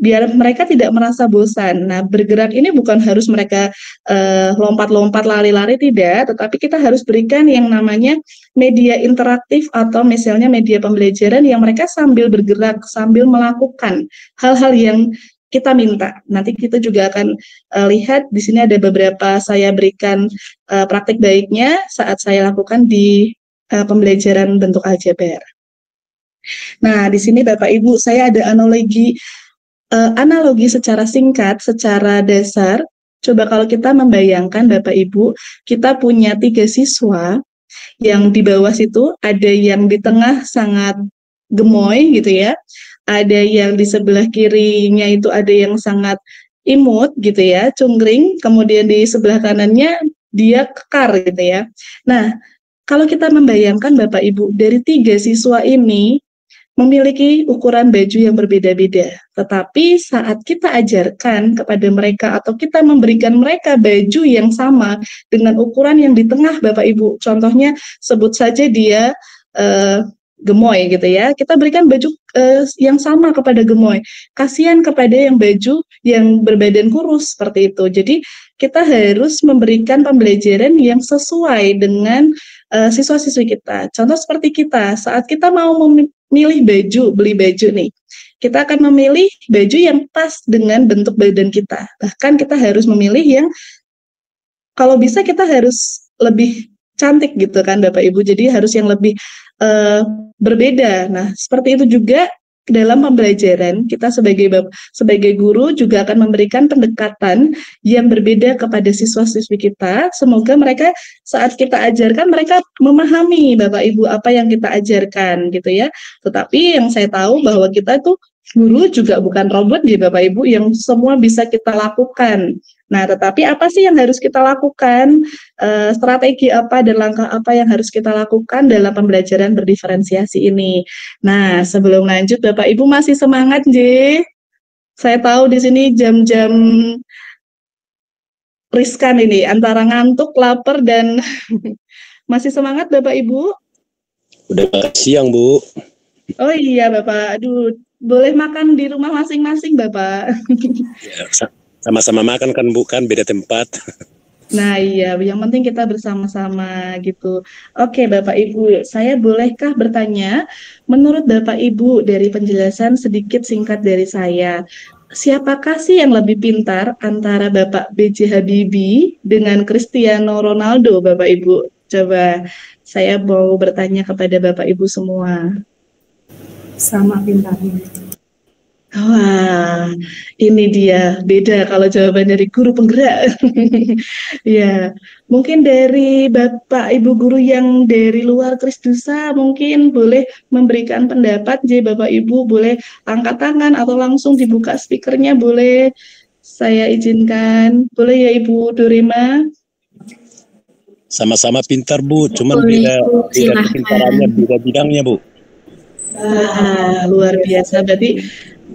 biar mereka tidak merasa bosan. Nah, bergerak ini bukan harus mereka lompat-lompat, lari-lari, tidak, tetapi kita harus berikan yang namanya media interaktif atau misalnya media pembelajaran yang mereka sambil bergerak, sambil melakukan hal-hal yang kita minta. Nanti kita juga akan lihat di sini ada beberapa saya berikan praktik baiknya saat saya lakukan di pembelajaran bentuk aljabar. Nah, di sini Bapak Ibu saya ada analogi secara singkat, secara dasar. Coba kalau kita membayangkan Bapak Ibu, kita punya 3 siswa yang di bawah situ, ada yang di tengah sangat gemoy gitu ya, ada yang di sebelah kirinya itu ada yang sangat imut gitu ya, cungkring, kemudian di sebelah kanannya dia kekar gitu ya. Nah, kalau kita membayangkan Bapak Ibu, dari 3 siswa ini memiliki ukuran baju yang berbeda-beda, tetapi saat kita ajarkan kepada mereka atau kita memberikan mereka baju yang sama dengan ukuran yang di tengah Bapak Ibu, contohnya sebut saja dia gemoy gitu ya, kita berikan baju yang sama kepada gemoy, kasihan kepada yang baju yang berbadan kurus seperti itu. Jadi kita harus memberikan pembelajaran yang sesuai dengan siswa-siswi kita. Contoh seperti kita, saat kita mau memilih baju, beli baju nih, kita akan memilih baju yang pas dengan bentuk badan kita. Bahkan kita harus memilih yang kalau bisa kita harus lebih cantik gitu kan Bapak Ibu, jadi harus yang lebih berbeda. Nah, seperti itu juga dalam pembelajaran, kita sebagai guru juga akan memberikan pendekatan yang berbeda kepada siswa-siswi kita. Semoga mereka saat kita ajarkan, mereka memahami Bapak Ibu apa yang kita ajarkan gitu ya. Tetapi yang saya tahu bahwa kita tuh guru juga bukan robot ya Bapak Ibu yang semua bisa kita lakukan. Nah, tetapi apa sih yang harus kita lakukan? Strategi apa dan langkah apa yang harus kita lakukan dalam pembelajaran berdiferensiasi ini? Nah, sebelum lanjut, Bapak Ibu masih semangat, J? Saya tahu di sini jam-jam riskan ini, antara ngantuk, lapar, dan masih semangat, Bapak Ibu? Udah siang, Bu. Oh iya, Bapak. Aduh, boleh makan di rumah masing-masing, Bapak. Ya, sama-sama makan kan bukan beda tempat. Nah iya, yang penting kita bersama-sama gitu. Oke Bapak Ibu, saya bolehkah bertanya, menurut Bapak Ibu dari penjelasan sedikit singkat dari saya, siapakah sih yang lebih pintar antara Bapak B.J. Habibie dengan Cristiano Ronaldo Bapak Ibu? Coba saya mau bertanya kepada Bapak Ibu semua. Sama pintarnya. Wah, ini dia beda kalau jawaban dari guru penggerak. Ya, mungkin dari Bapak Ibu guru yang dari luar Krisdusa mungkin boleh memberikan pendapat. Jadi Bapak Ibu boleh angkat tangan atau langsung dibuka speakernya, boleh saya izinkan. Boleh ya Ibu Dorema? Sama-sama pintar Bu, cuman beda kepintarannya, beda bidangnya Bu. Luar biasa, berarti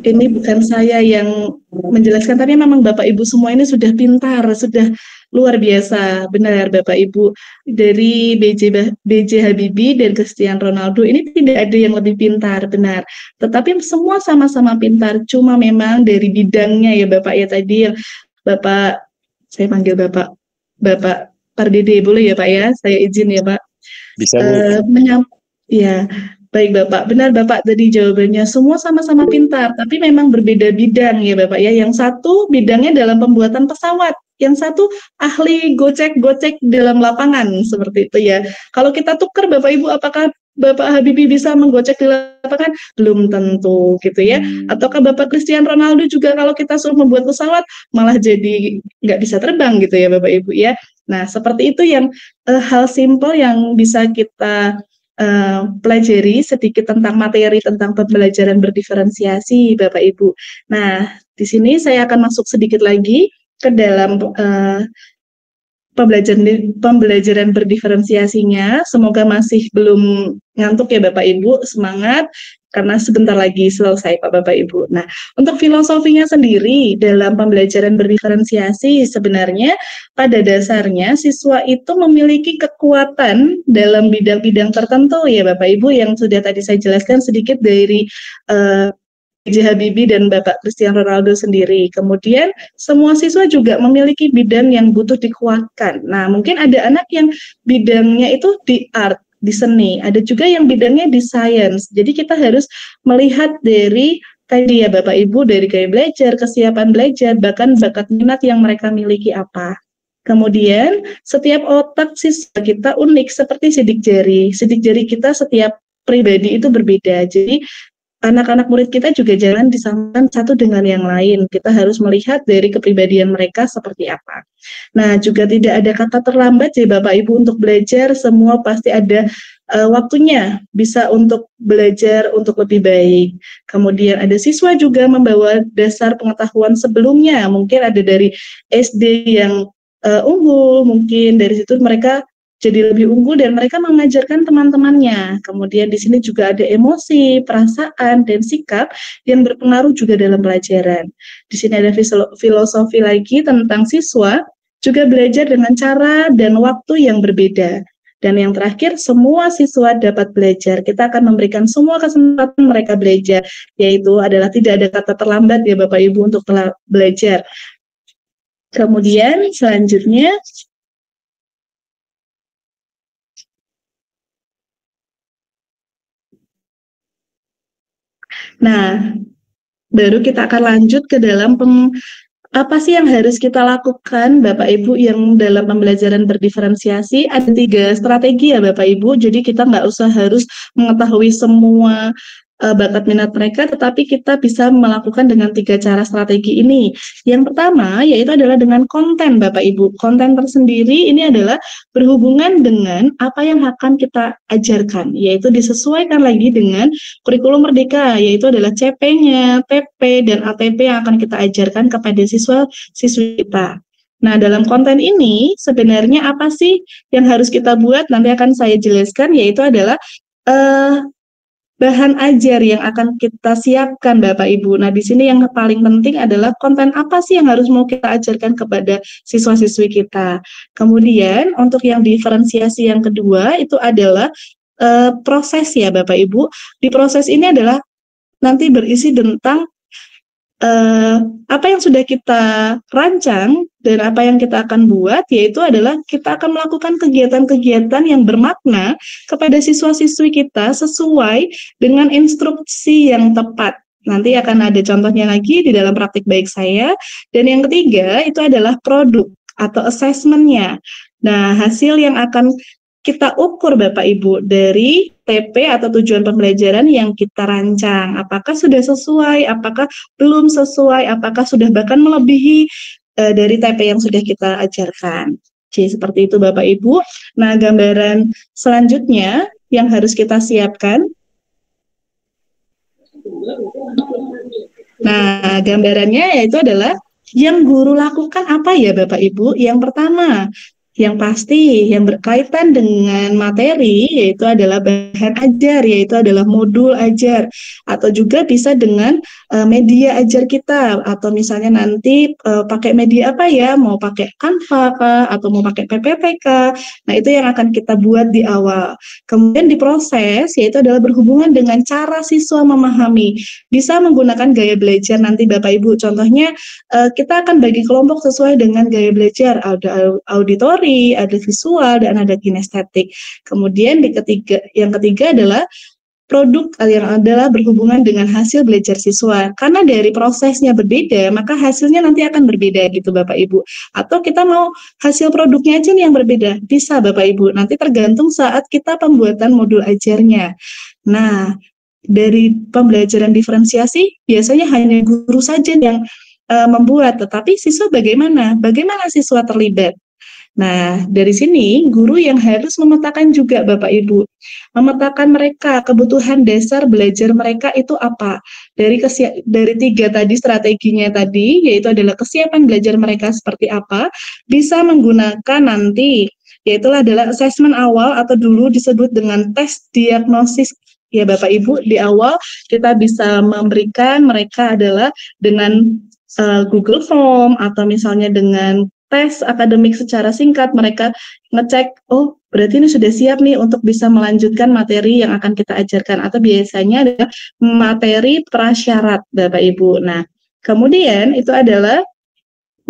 ini bukan saya yang menjelaskan, tapi memang Bapak Ibu semua ini sudah pintar, sudah luar biasa. Benar Bapak Ibu, dari B.J. Habibie dan Cristiano Ronaldo ini tidak ada yang lebih pintar, benar. Tetapi semua sama-sama pintar, cuma memang dari bidangnya ya Bapak ya, tadi yang Bapak, saya panggil Bapak Pardede, boleh ya Pak ya, saya izin ya Pak. Bisa Bu. Ya. Baik Bapak, benar Bapak tadi jawabannya, semua sama-sama pintar, tapi memang berbeda bidang ya Bapak ya. Yang satu bidangnya dalam pembuatan pesawat, yang satu ahli gocek-gocek dalam lapangan seperti itu ya. Kalau kita tukar Bapak Ibu, apakah Bapak Habibie bisa menggocek di lapangan? Belum tentu gitu ya. Ataukah Bapak Cristiano Ronaldo juga kalau kita suruh membuat pesawat malah jadi nggak bisa terbang gitu ya Bapak Ibu ya. Nah seperti itu yang hal simpel yang bisa kita pelajari sedikit tentang materi tentang pembelajaran berdiferensiasi Bapak Ibu. Nah di sini saya akan masuk sedikit lagi ke dalam pembelajaran berdiferensiasinya. Semoga masih belum ngantuk ya Bapak Ibu, semangat karena sebentar lagi selesai Pak Bapak Ibu. Nah, untuk filosofinya sendiri dalam pembelajaran berdiferensiasi sebenarnya pada dasarnya siswa itu memiliki kekuatan dalam bidang-bidang tertentu ya Bapak Ibu yang sudah tadi saya jelaskan sedikit dari B.J. Habibie dan Bapak Cristiano Ronaldo sendiri. Kemudian semua siswa juga memiliki bidang yang butuh dikuatkan. Nah, mungkin ada anak yang bidangnya itu di art, di seni, ada juga yang bidangnya di science. Jadi kita harus melihat dari tadi ya Bapak Ibu, dari gaya belajar, kesiapan belajar, bahkan bakat minat yang mereka miliki apa. Kemudian setiap otak siswa kita unik seperti sidik jari. Sidik jari kita setiap pribadi itu berbeda. Jadi anak-anak murid kita juga jangan disamakan satu dengan yang lain. Kita harus melihat dari kepribadian mereka seperti apa. Nah, juga tidak ada kata terlambat ya Bapak Ibu untuk belajar. Semua pasti ada waktunya bisa untuk belajar untuk lebih baik. Kemudian ada siswa juga membawa dasar pengetahuan sebelumnya. Mungkin ada dari SD yang unggul, mungkin dari situ mereka jadi lebih unggul dan mereka mengajarkan teman-temannya. Kemudian di sini juga ada emosi, perasaan, dan sikap yang berpengaruh juga dalam pelajaran. Di sini ada filosofi lagi tentang siswa juga belajar dengan cara dan waktu yang berbeda. Dan yang terakhir, semua siswa dapat belajar. Kita akan memberikan semua kesempatan mereka belajar, yaitu adalah tidak ada kata terlambat ya Bapak Ibu untuk belajar. Kemudian selanjutnya, nah, baru kita akan lanjut ke dalam apa sih yang harus kita lakukan Bapak Ibu yang dalam pembelajaran berdiferensiasi. Ada 3 strategi ya Bapak Ibu, jadi kita nggak usah harus mengetahui semua bakat minat mereka, tetapi kita bisa melakukan dengan 3 cara strategi ini. Yang pertama yaitu adalah dengan konten Bapak Ibu. Konten tersendiri ini adalah berhubungan dengan apa yang akan kita ajarkan, yaitu disesuaikan lagi dengan kurikulum merdeka, yaitu adalah CP-nya, TP, dan ATP yang akan kita ajarkan kepada siswa-siswi kita. Nah, dalam konten ini sebenarnya apa sih yang harus kita buat? Nanti akan saya jelaskan, yaitu adalah bahan ajar yang akan kita siapkan Bapak Ibu. Nah, di sini yang paling penting adalah konten apa sih yang harus mau kita ajarkan kepada siswa-siswi kita. Kemudian untuk yang diferensiasi yang kedua itu adalah proses ya Bapak Ibu. Di proses ini adalah nanti berisi tentang apa yang sudah kita rancang dan apa yang kita akan buat, yaitu adalah kita akan melakukan kegiatan-kegiatan yang bermakna kepada siswa-siswi kita sesuai dengan instruksi yang tepat. Nanti akan ada contohnya lagi di dalam praktik baik saya. Dan yang ketiga itu adalah produk atau assessment-nya. Nah, hasil yang akan kita ukur Bapak Ibu dari TP atau tujuan pembelajaran yang kita rancang. Apakah sudah sesuai, apakah belum sesuai, apakah sudah bahkan melebihi dari TP yang sudah kita ajarkan. Jadi seperti itu Bapak Ibu. Nah, gambaran selanjutnya yang harus kita siapkan. Nah, gambarannya yaitu adalah yang guru lakukan apa ya Bapak Ibu? Yang pertama, yang pasti yang berkaitan dengan materi yaitu adalah bahan ajar, yaitu adalah modul ajar, atau juga bisa dengan media ajar kita, atau misalnya nanti pakai media apa ya, mau pakai Canva kah, atau mau pakai PPT kah. Nah, itu yang akan kita buat di awal. Kemudian di proses yaitu adalah berhubungan dengan cara siswa memahami, bisa menggunakan gaya belajar nanti Bapak Ibu. Contohnya kita akan bagi kelompok sesuai dengan gaya belajar, ada auditori, ada visual, dan ada kinestetik. Kemudian yang ketiga adalah produk yang adalah berhubungan dengan hasil belajar siswa. Karena dari prosesnya berbeda, maka hasilnya nanti akan berbeda gitu Bapak Ibu. Atau kita mau hasil produknya aja nih yang berbeda, bisa Bapak Ibu. Nanti tergantung saat kita pembuatan modul ajarnya. Nah, dari pembelajaran diferensiasi biasanya hanya guru saja yang membuat, tetapi siswa bagaimana? Bagaimana siswa terlibat? Nah, dari sini guru yang harus memetakan juga Bapak Ibu, memetakan mereka kebutuhan dasar belajar mereka itu apa. Dari 3 tadi strateginya tadi, yaitu adalah kesiapan belajar mereka seperti apa, bisa menggunakan nanti, yaitu adalah assessment awal atau dulu disebut dengan tes diagnosis. Ya Bapak Ibu, di awal kita bisa memberikan mereka adalah dengan Google Form atau misalnya dengan tes akademik secara singkat, mereka ngecek, oh berarti ini sudah siap nih untuk bisa melanjutkan materi yang akan kita ajarkan, atau biasanya ada materi prasyarat Bapak Ibu. Nah, kemudian itu adalah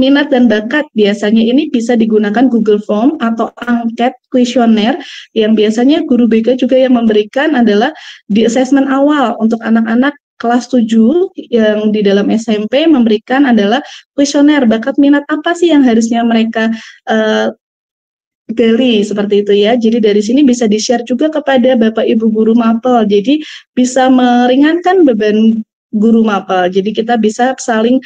minat dan bakat, biasanya ini bisa digunakan Google Form atau angket kuesioner yang biasanya guru BK juga yang memberikan adalah di assessment awal untuk anak-anak kelas 7 yang di dalam SMP memberikan adalah kuesioner bakat minat apa sih yang harusnya mereka gali seperti itu ya. Jadi dari sini bisa di-share juga kepada Bapak Ibu guru mapel. Jadi bisa meringankan beban guru mapel. Jadi kita bisa saling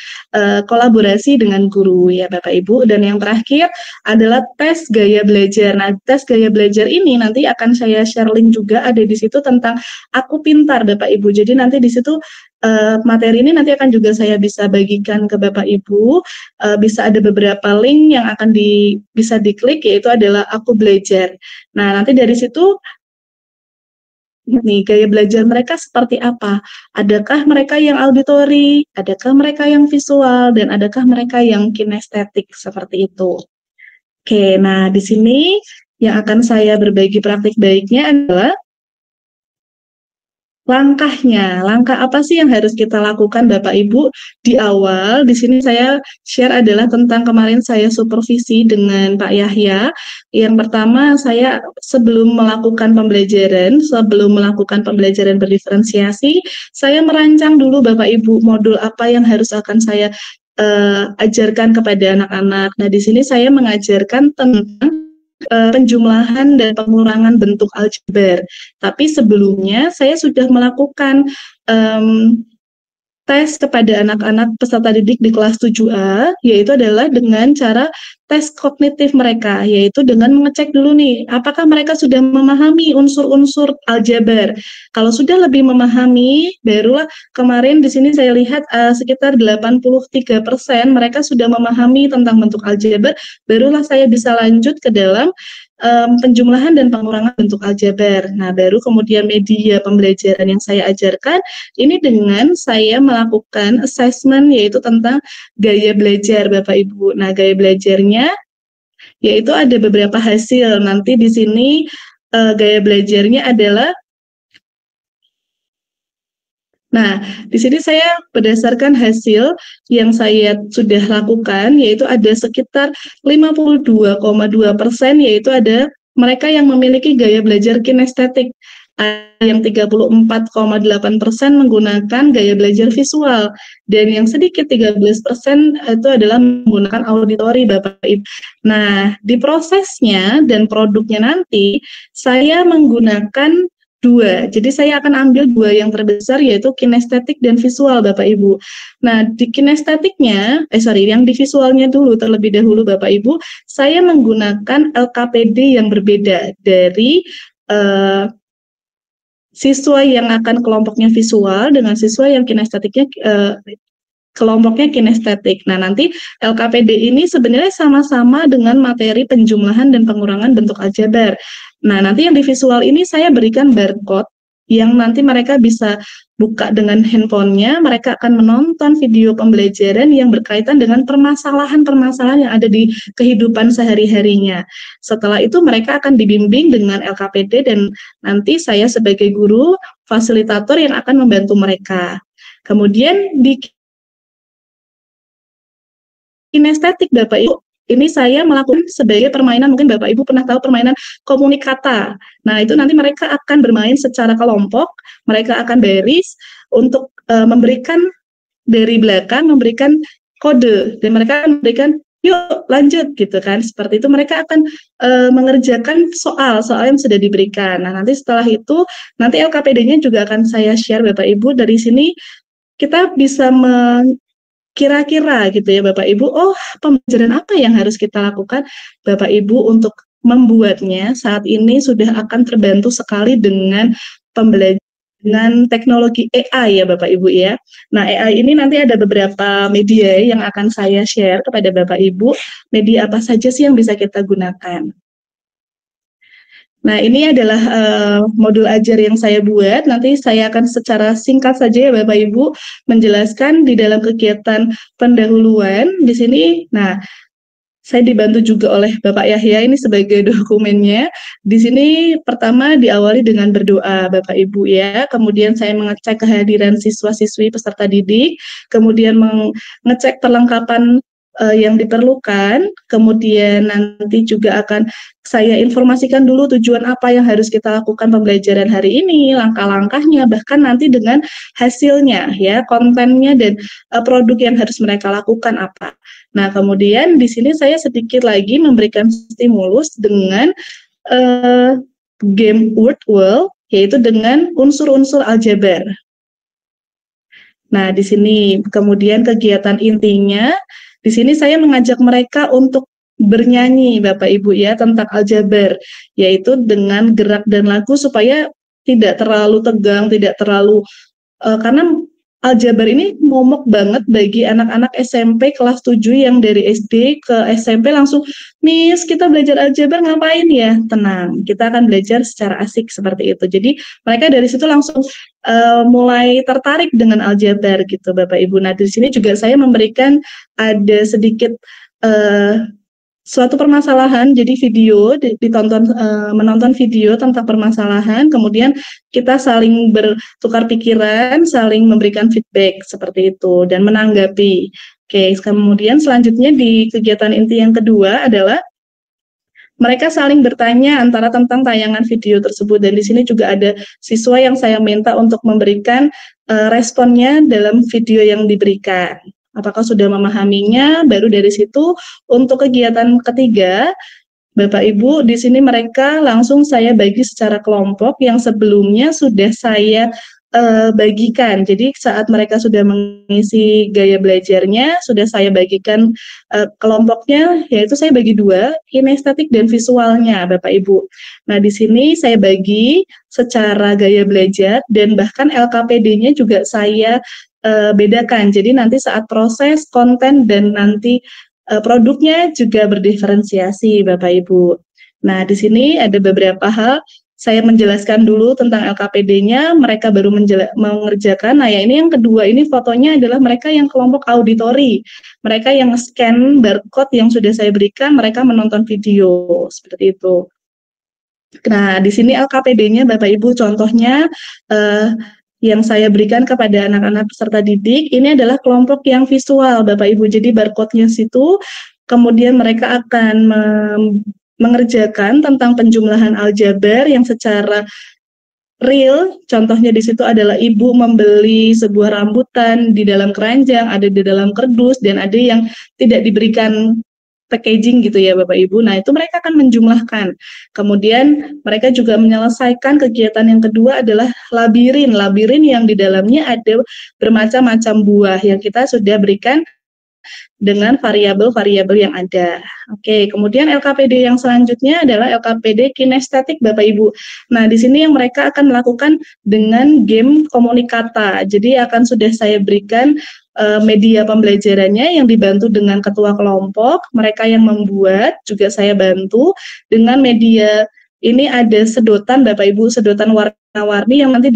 kolaborasi dengan guru ya Bapak Ibu. Dan yang terakhir adalah tes gaya belajar. Nah, tes gaya belajar ini nanti akan saya share link juga, ada di situ tentang Aku Pintar Bapak Ibu. Jadi nanti di situ materi ini nanti akan juga saya bisa bagikan ke Bapak Ibu. Bisa ada beberapa link yang akan bisa diklik, yaitu adalah Aku Belajar. Nah, nanti dari situ nih gaya belajar mereka seperti apa? Adakah mereka yang auditory, adakah mereka yang visual, dan adakah mereka yang kinestetik seperti itu? Oke, nah di sini yang akan saya berbagi praktik baiknya adalah langkahnya. Langkah apa sih yang harus kita lakukan Bapak Ibu di awal? Di sini saya share adalah tentang kemarin saya supervisi dengan Pak Yahya. Yang pertama, saya sebelum melakukan pembelajaran berdiferensiasi, saya merancang dulu Bapak Ibu modul apa yang harus akan saya ajarkan kepada anak-anak. Nah, di sini saya mengajarkan tentang penjumlahan dan pengurangan bentuk aljabar. Tapi sebelumnya saya sudah melakukan tes kepada anak-anak peserta didik di kelas 7A, yaitu adalah dengan cara tes kognitif mereka, yaitu dengan mengecek dulu nih, apakah mereka sudah memahami unsur-unsur aljabar. Kalau sudah lebih memahami, barulah kemarin di sini saya lihat sekitar 83% mereka sudah memahami tentang bentuk aljabar, barulah saya bisa lanjut ke dalam penjumlahan dan pengurangan bentuk aljabar. Nah, baru kemudian media pembelajaran yang saya ajarkan ini dengan saya melakukan assessment, yaitu tentang gaya belajar Bapak Ibu. Nah, gaya belajarnya yaitu ada beberapa hasil. Nanti di sini gaya belajarnya adalah, nah, di sini saya berdasarkan hasil yang saya sudah lakukan, yaitu ada sekitar 52,2%, yaitu ada mereka yang memiliki gaya belajar kinestetik, yang 34,8% menggunakan gaya belajar visual, dan yang sedikit 13% itu adalah menggunakan auditori Bapak Ibu. Nah, di prosesnya dan produknya nanti, saya menggunakan 2. Jadi saya akan ambil 2 yang terbesar, yaitu kinestetik dan visual Bapak Ibu. Nah, di kinestetiknya, yang di visualnya dulu terlebih dahulu Bapak Ibu, saya menggunakan LKPD yang berbeda dari siswa yang akan kelompoknya visual dengan siswa yang kinestetiknya kelompoknya kinestetik. Nah, nanti LKPD ini sebenarnya sama-sama dengan materi penjumlahan dan pengurangan bentuk aljabar. Nah, nanti yang di visual ini saya berikan barcode yang nanti mereka bisa buka dengan handphonenya, mereka akan menonton video pembelajaran yang berkaitan dengan permasalahan-permasalahan yang ada di kehidupan sehari-harinya. Setelah itu mereka akan dibimbing dengan LKPD dan nanti saya sebagai guru fasilitator yang akan membantu mereka. Kemudian di kinestetik Bapak Ibu, ini saya melakukan sebagai permainan, mungkin Bapak Ibu pernah tahu permainan komunikata. Nah, itu nanti mereka akan bermain secara kelompok, mereka akan baris untuk memberikan dari belakang, memberikan kode, dan mereka akan memberikan yuk lanjut gitu kan, seperti itu. Mereka akan mengerjakan soal yang sudah diberikan. Nah, nanti setelah itu nanti LKPD-nya juga akan saya share Bapak Ibu. Dari sini kita bisa kira-kira gitu ya Bapak Ibu, oh pembelajaran apa yang harus kita lakukan Bapak Ibu untuk membuatnya. Saat ini sudah akan terbantu sekali dengan pembelajaran teknologi AI ya Bapak Ibu ya. Nah, AI ini nanti ada beberapa media yang akan saya share kepada Bapak Ibu. Media apa saja sih yang bisa kita gunakan? Nah, ini adalah modul ajar yang saya buat. Nanti saya akan secara singkat saja ya Bapak Ibu menjelaskan di dalam kegiatan pendahuluan di sini. Nah, saya dibantu juga oleh Bapak Yahya ini sebagai dokumennya. Di sini pertama diawali dengan berdoa Bapak Ibu ya. Kemudian saya mengecek kehadiran siswa-siswi peserta didik. Kemudian mengecek perlengkapan yang diperlukan, kemudian nanti juga akan saya informasikan dulu tujuan apa yang harus kita lakukan pembelajaran hari ini, langkah-langkahnya, bahkan nanti dengan hasilnya, ya, kontennya dan produk yang harus mereka lakukan apa. Nah, kemudian di sini saya sedikit lagi memberikan stimulus dengan game word world, yaitu dengan unsur-unsur aljabar. Nah, di sini kemudian kegiatan intinya. Di sini saya mengajak mereka untuk bernyanyi Bapak Ibu ya tentang aljabar, yaitu dengan gerak dan lagu supaya tidak terlalu tegang, tidak terlalu karena aljabar ini momok banget bagi anak-anak SMP kelas 7 yang dari SD ke SMP langsung, Miss kita belajar aljabar ngapain ya? Tenang, kita akan belajar secara asik seperti itu. Jadi mereka dari situ langsung mulai tertarik dengan aljabar gitu Bapak Ibu. Nah di sini juga saya memberikan ada sedikit suatu permasalahan, jadi video menonton video tentang permasalahan, kemudian kita saling bertukar pikiran, saling memberikan feedback seperti itu dan menanggapi. Oke, kemudian selanjutnya di kegiatan inti yang kedua adalah mereka saling bertanya antara tentang tayangan video tersebut, dan di sini juga ada siswa yang saya minta untuk memberikan responnya dalam video yang diberikan. Apakah sudah memahaminya? Baru dari situ untuk kegiatan ketiga, Bapak Ibu, di sini mereka langsung saya bagi secara kelompok yang sebelumnya sudah saya bagikan. Jadi saat mereka sudah mengisi gaya belajarnya, sudah saya bagikan kelompoknya, yaitu saya bagi dua, kinestetik dan visualnya, Bapak Ibu. Nah, di sini saya bagi secara gaya belajar dan bahkan LKPD-nya juga saya bedakan. Jadi nanti saat proses konten dan nanti produknya juga berdiferensiasi Bapak Ibu. Nah, di sini ada beberapa hal saya menjelaskan dulu tentang LKPD-nya, mereka baru mengerjakan. Nah, ya ini yang kedua, ini fotonya adalah mereka yang kelompok auditori. Mereka yang scan barcode yang sudah saya berikan, mereka menonton video seperti itu. Nah, di sini LKPD-nya Bapak Ibu contohnya yang saya berikan kepada anak-anak peserta didik, ini adalah kelompok yang visual, Bapak Ibu. Jadi barcode-nya situ, kemudian mereka akan mengerjakan tentang penjumlahan aljabar yang secara real. Contohnya di situ adalah ibu membeli sebuah rambutan di dalam keranjang, ada di dalam kardus, dan ada yang tidak diberikan packaging gitu ya Bapak Ibu. Nah, itu mereka akan menjumlahkan. Kemudian mereka juga menyelesaikan kegiatan yang kedua adalah labirin. Labirin yang di dalamnya ada bermacam-macam buah yang kita sudah berikan dengan variabel-variabel yang ada. Oke, kemudian LKPD yang selanjutnya adalah LKPD kinestetik Bapak Ibu. Nah, di sini yang mereka akan melakukan dengan game komunikata. Jadi akan sudah saya berikan media pembelajarannya yang dibantu dengan ketua kelompok, mereka yang membuat juga saya bantu dengan media. Ini ada sedotan Bapak Ibu, sedotan warna-warni yang nanti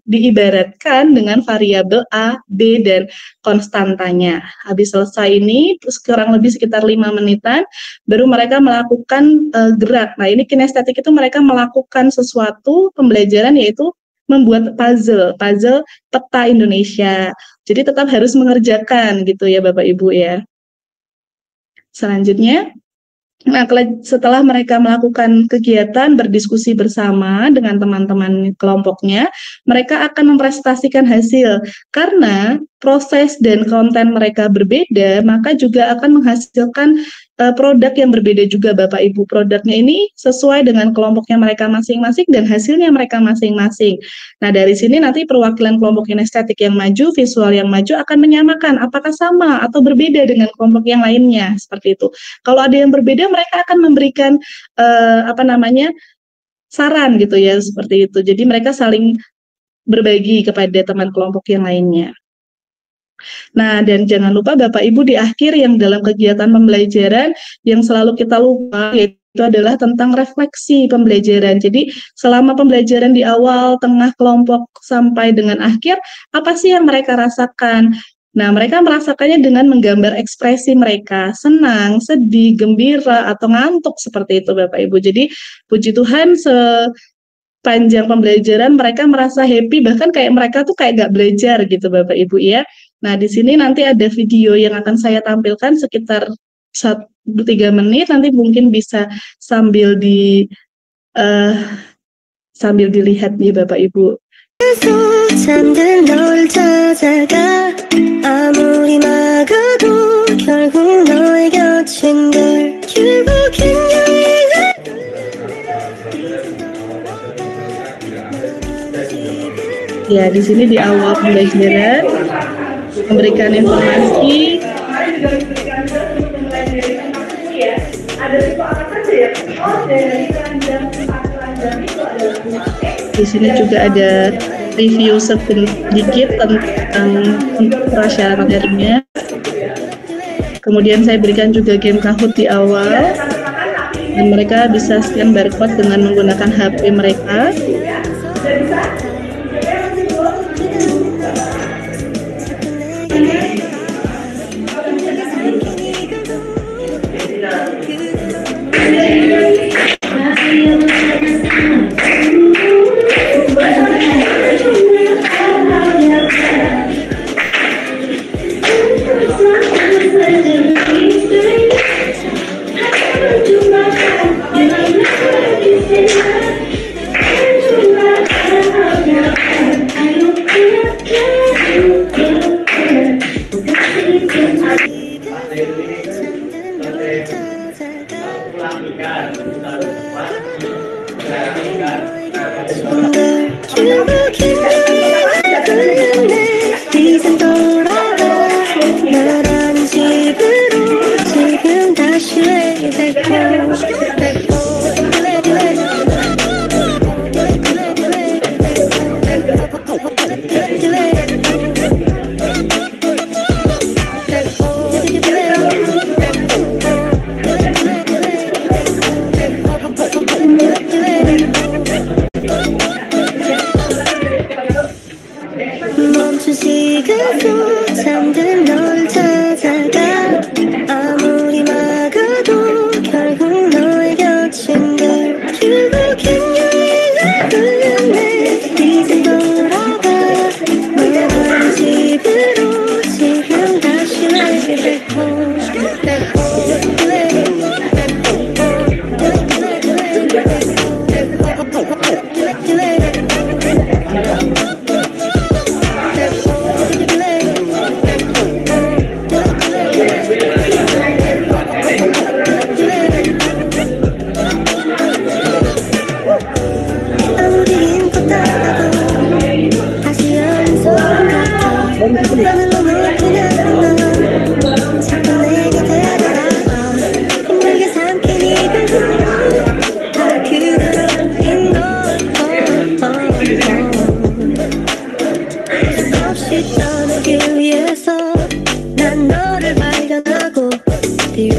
diibaratkan dengan variabel A, B, dan konstantanya. Habis selesai ini, kurang lebih sekitar 5 menitan, baru mereka melakukan gerak. Nah, ini kinestetik itu mereka melakukan sesuatu pembelajaran yaitu membuat puzzle peta Indonesia. Jadi tetap harus mengerjakan gitu ya Bapak Ibu ya. Selanjutnya, nah, setelah mereka melakukan kegiatan berdiskusi bersama dengan teman-teman kelompoknya, mereka akan mempresentasikan hasil. Karena proses dan konten mereka berbeda, maka juga akan menghasilkan produk yang berbeda juga, Bapak Ibu. Produknya ini sesuai dengan kelompoknya mereka masing-masing dan hasilnya mereka masing-masing. Nah, dari sini nanti perwakilan kelompok kinestetik yang maju, visual yang maju akan menyamakan apakah sama atau berbeda dengan kelompok yang lainnya, seperti itu. Kalau ada yang berbeda, mereka akan memberikan saran gitu ya, seperti itu. Jadi mereka saling berbagi kepada teman kelompok yang lainnya. Nah, dan jangan lupa Bapak Ibu di akhir yang dalam kegiatan pembelajaran yang selalu kita lupa, yaitu adalah tentang refleksi pembelajaran. Jadi selama pembelajaran di awal, tengah kelompok sampai dengan akhir, apa sih yang mereka rasakan? Nah, mereka merasakannya dengan menggambar ekspresi mereka, senang, sedih, gembira, atau ngantuk, seperti itu Bapak Ibu. Jadi puji Tuhan sepanjang pembelajaran mereka merasa happy, bahkan kayak mereka tuh kayak gak belajar gitu Bapak Ibu ya. Nah, di sini nanti ada video yang akan saya tampilkan sekitar 1-3 menit, nanti mungkin bisa sambil dilihat nih Bapak Ibu. Ya, di sini di awal pembelajaran memberikan informasi. Di sini juga ada review sedikit tentang prasyaratnya. Kemudian saya berikan juga game Kahoot di awal, dan mereka bisa scan barcode dengan menggunakan HP mereka.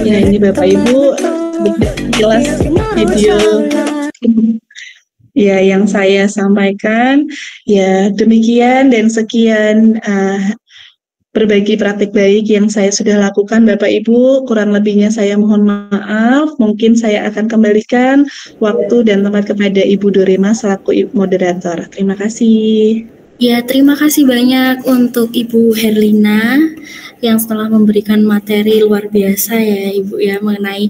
Ya, ini Bapak Ibu jelas video ya yang saya sampaikan. Ya, demikian dan sekian berbagi praktik baik yang saya sudah lakukan Bapak Ibu. Kurang lebihnya saya mohon maaf. Mungkin saya akan kembalikan waktu dan tempat kepada Ibu Dorema selaku moderator. Terima kasih. Ya, terima kasih banyak untuk Ibu Herlina yang telah memberikan materi luar biasa ya Ibu ya mengenai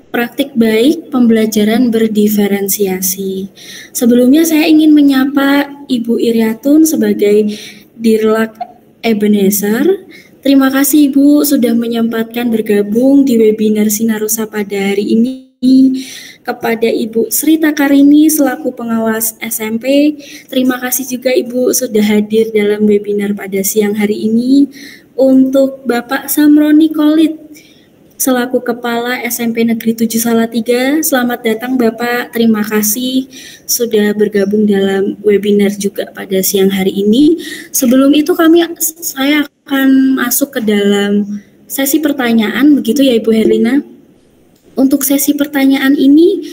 praktik baik pembelajaran berdiferensiasi. Sebelumnya saya ingin menyapa Ibu Iriatun sebagai Dirlak Ebenezer. Terima kasih Ibu sudah menyempatkan bergabung di webinar Sinarusa pada hari ini. Kepada Ibu Srita Karini selaku pengawas SMP, terima kasih juga Ibu sudah hadir dalam webinar pada siang hari ini. Untuk Bapak Samroni Kolit selaku Kepala SMP Negeri 7 Salatiga, selamat datang Bapak, terima kasih sudah bergabung dalam webinar juga pada siang hari ini. Sebelum itu saya akan masuk ke dalam sesi pertanyaan, begitu ya Ibu Herlina? Untuk sesi pertanyaan ini,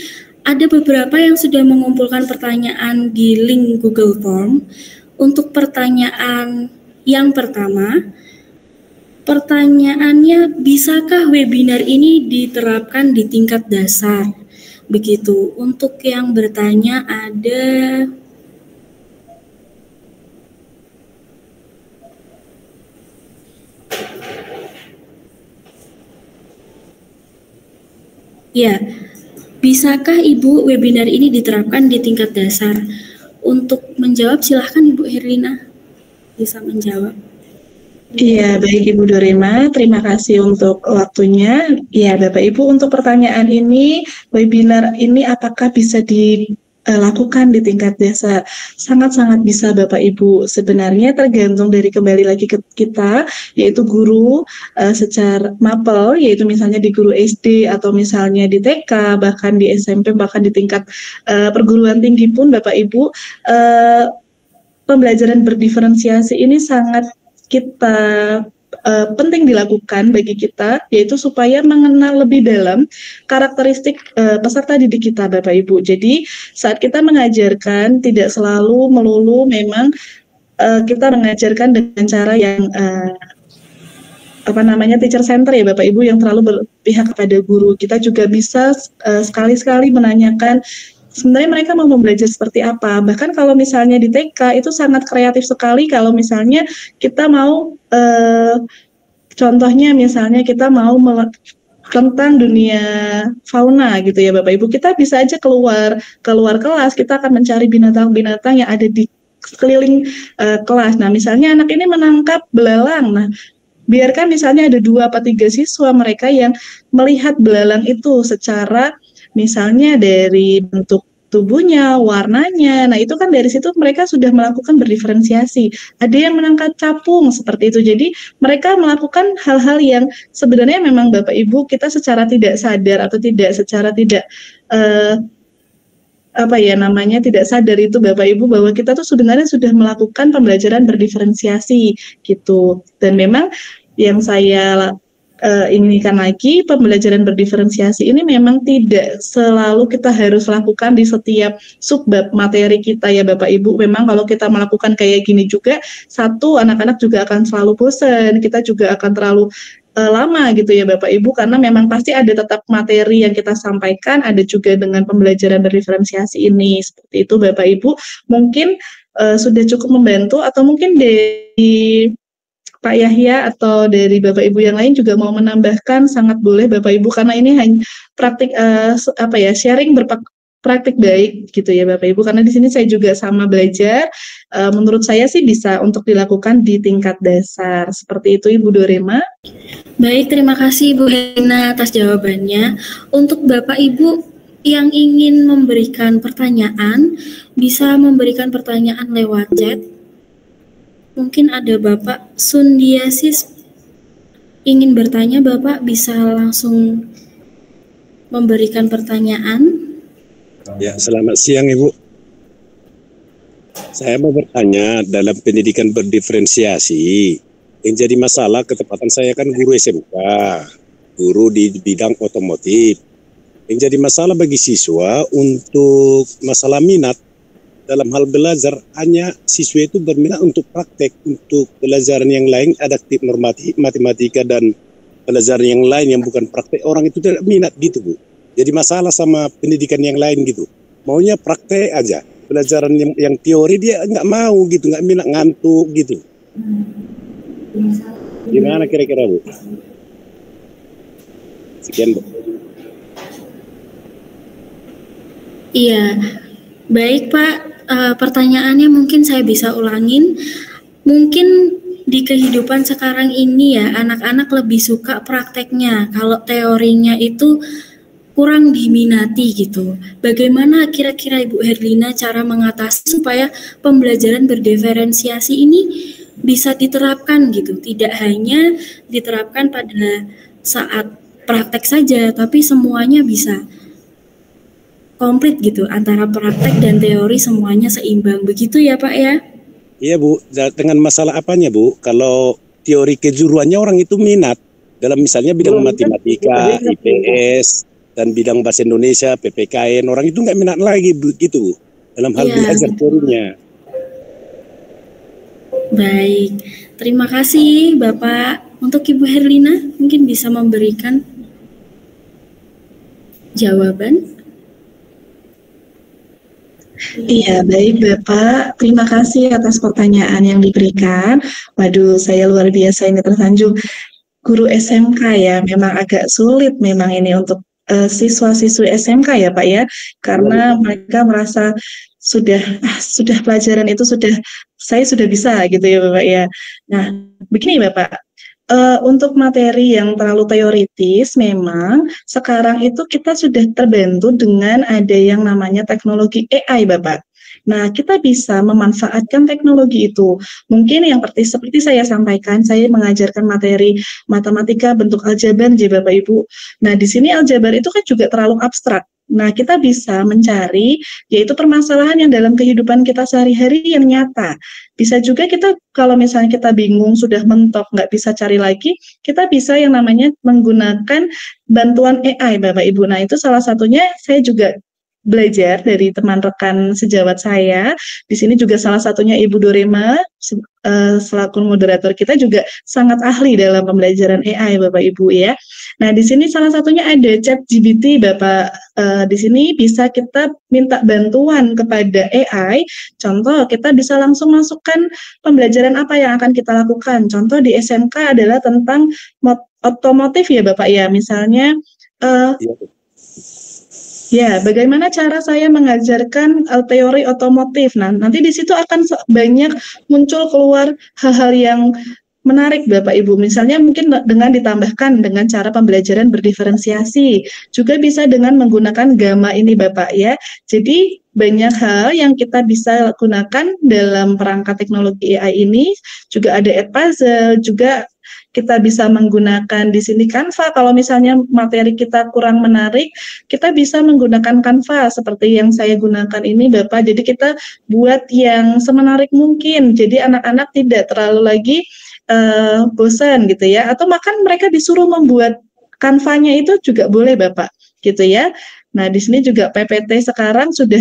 ada beberapa yang sudah mengumpulkan pertanyaan di link Google Form. Untuk pertanyaan yang pertama, pertanyaannya, bisakah webinar ini diterapkan di tingkat dasar? Begitu. Untuk yang bertanya ada ya, bisakah Ibu webinar ini diterapkan di tingkat dasar? Untuk menjawab silahkan Ibu Herlina bisa menjawab. Iya, baik Ibu Dorema, terima kasih untuk waktunya. Ya, Bapak Ibu, untuk pertanyaan ini, webinar ini apakah bisa dilakukan di tingkat dasar? Sangat-sangat bisa Bapak Ibu. Sebenarnya tergantung dari kembali lagi ke kita, yaitu guru secara mapel, yaitu misalnya di guru SD atau misalnya di TK, bahkan di SMP, bahkan di tingkat perguruan tinggi pun Bapak Ibu, pembelajaran berdiferensiasi ini sangat kita penting dilakukan bagi kita, yaitu supaya mengenal lebih dalam karakteristik peserta didik kita Bapak Ibu. Jadi saat kita mengajarkan tidak selalu melulu memang kita mengajarkan dengan cara yang teacher center ya Bapak Ibu, yang terlalu berpihak kepada guru. Kita juga bisa sekali-sekali menanyakan sebenarnya mereka mau belajar seperti apa. Bahkan kalau misalnya di TK itu sangat kreatif sekali kalau misalnya kita mau contohnya misalnya kita mau tentang dunia fauna gitu ya Bapak Ibu, kita bisa aja keluar kelas, kita akan mencari binatang-binatang yang ada di sekeliling kelas. Nah, misalnya anak ini menangkap belalang. Nah, biarkan misalnya ada 2 atau 3 siswa mereka yang melihat belalang itu secara misalnya dari bentuk tubuhnya, warnanya. Nah, itu kan dari situ mereka sudah melakukan berdiferensiasi. Ada yang menangkap capung seperti itu. Jadi, mereka melakukan hal-hal yang sebenarnya memang Bapak Ibu kita secara tidak sadar atau tidak tidak sadar itu Bapak Ibu bahwa kita tuh sebenarnya sudah melakukan pembelajaran berdiferensiasi gitu. Dan memang yang saya inginkan lagi, pembelajaran berdiferensiasi ini memang tidak selalu kita harus lakukan di setiap subbab materi kita ya Bapak Ibu. Memang kalau kita melakukan kayak gini juga, satu, anak-anak juga akan selalu bosan, kita juga akan terlalu lama gitu ya Bapak Ibu, karena memang pasti ada tetap materi yang kita sampaikan, ada juga dengan pembelajaran berdiferensiasi ini. Seperti itu Bapak Ibu, mungkin sudah cukup membantu, atau mungkin dari Pak Yahya atau dari Bapak Ibu yang lain juga mau menambahkan, sangat boleh Bapak Ibu, karena ini hanya praktik sharing praktik baik gitu ya Bapak Ibu, karena di sini saya juga sama belajar. Menurut saya sih bisa untuk dilakukan di tingkat dasar. Seperti itu Ibu Dorema. Baik, terima kasih Ibu Hena atas jawabannya. Untuk Bapak Ibu yang ingin memberikan pertanyaan, bisa memberikan pertanyaan lewat chat. Mungkin ada Bapak Sundiasis ingin bertanya, Bapak bisa langsung memberikan pertanyaan. Ya, selamat siang Ibu. Saya mau bertanya, dalam pendidikan berdiferensiasi, yang jadi masalah ketepatan saya kan guru SMK, guru di bidang otomotif. Yang jadi masalah bagi siswa untuk masalah minat dalam hal belajar, hanya siswa itu berminat untuk praktek, untuk pelajaran yang lain, adaptif, normatif, matematika, dan pelajaran yang lain yang bukan praktek, orang itu tidak minat gitu Bu. Jadi masalah sama pendidikan yang lain gitu, maunya praktek aja. pelajaran yang teori dia nggak mau gitu, nggak minat, ngantuk gitu. Gimana kira-kira Bu? Sekian Bu. Iya, baik Pak. Pertanyaannya mungkin saya bisa ulangin. Mungkin di kehidupan sekarang ini ya, anak-anak lebih suka prakteknya. Kalau teorinya itu kurang diminati gitu. Bagaimana kira-kira Ibu Herlina cara mengatasi supaya pembelajaran berdiferensiasi ini bisa diterapkan gitu, tidak hanya diterapkan pada saat praktek saja, tapi semuanya bisa komplit gitu, antara praktek dan teori semuanya seimbang, begitu ya Pak ya? Iya Bu, dengan masalah apanya Bu? Kalau teori kejuruannya orang itu minat, dalam misalnya bidang matematika, IPS, dan bidang bahasa Indonesia, PPKN, orang itu nggak minat lagi begitu Bu, dalam hal belajar teorinya. Baik, terima kasih Bapak. Untuk Ibu Herlina mungkin bisa memberikan jawaban. Iya, baik Bapak. Terima kasih atas pertanyaan yang diberikan. Waduh, saya luar biasa ini tersanjung. Guru SMK ya, memang agak sulit memang ini untuk siswa-siswi SMK ya Pak ya, karena mereka merasa sudah pelajaran itu saya sudah bisa gitu ya Bapak ya. Nah, begini Bapak. Untuk materi yang terlalu teoritis, memang sekarang itu kita sudah terbantu dengan ada yang namanya teknologi AI, Bapak. Nah, kita bisa memanfaatkan teknologi itu. Mungkin yang seperti saya sampaikan, saya mengajarkan materi matematika bentuk aljabar, Bapak Ibu. Nah, di sini aljabar itu kan juga terlalu abstrak. Nah, kita bisa mencari yaitu permasalahan yang dalam kehidupan kita sehari-hari yang nyata. Bisa juga kita kalau misalnya kita bingung, sudah mentok, nggak bisa cari lagi, kita bisa yang namanya menggunakan bantuan AI, Bapak Ibu. Nah, itu salah satunya saya juga belajar dari teman rekan sejawat saya. Di sini juga salah satunya Ibu Dorema selaku moderator kita juga sangat ahli dalam pembelajaran AI, Bapak Ibu ya. Nah, di sini salah satunya ada ChatGPT, Bapak. Di sini bisa kita minta bantuan kepada AI. Contoh, kita bisa langsung masukkan pembelajaran apa yang akan kita lakukan. Contoh di SMK adalah tentang otomotif ya, Bapak ya. Misalnya ya, bagaimana cara saya mengajarkan teori otomotif? Nah, nanti di situ akan banyak muncul keluar hal-hal yang menarik, Bapak Ibu. Misalnya mungkin dengan ditambahkan dengan cara pembelajaran berdiferensiasi. Juga bisa dengan menggunakan gamma ini, Bapak ya. Jadi banyak hal yang kita bisa gunakan dalam perangkat teknologi AI ini. Juga ada Edpuzzle, juga kita bisa menggunakan di sini Canva. Kalau misalnya materi kita kurang menarik, kita bisa menggunakan Canva seperti yang saya gunakan ini, Bapak. Jadi kita buat yang semenarik mungkin. Jadi anak-anak tidak terlalu lagi bosan gitu ya. Atau bahkan mereka disuruh membuat Canva-nya itu juga boleh, Bapak, gitu ya. Nah, di sini juga PPT sekarang sudah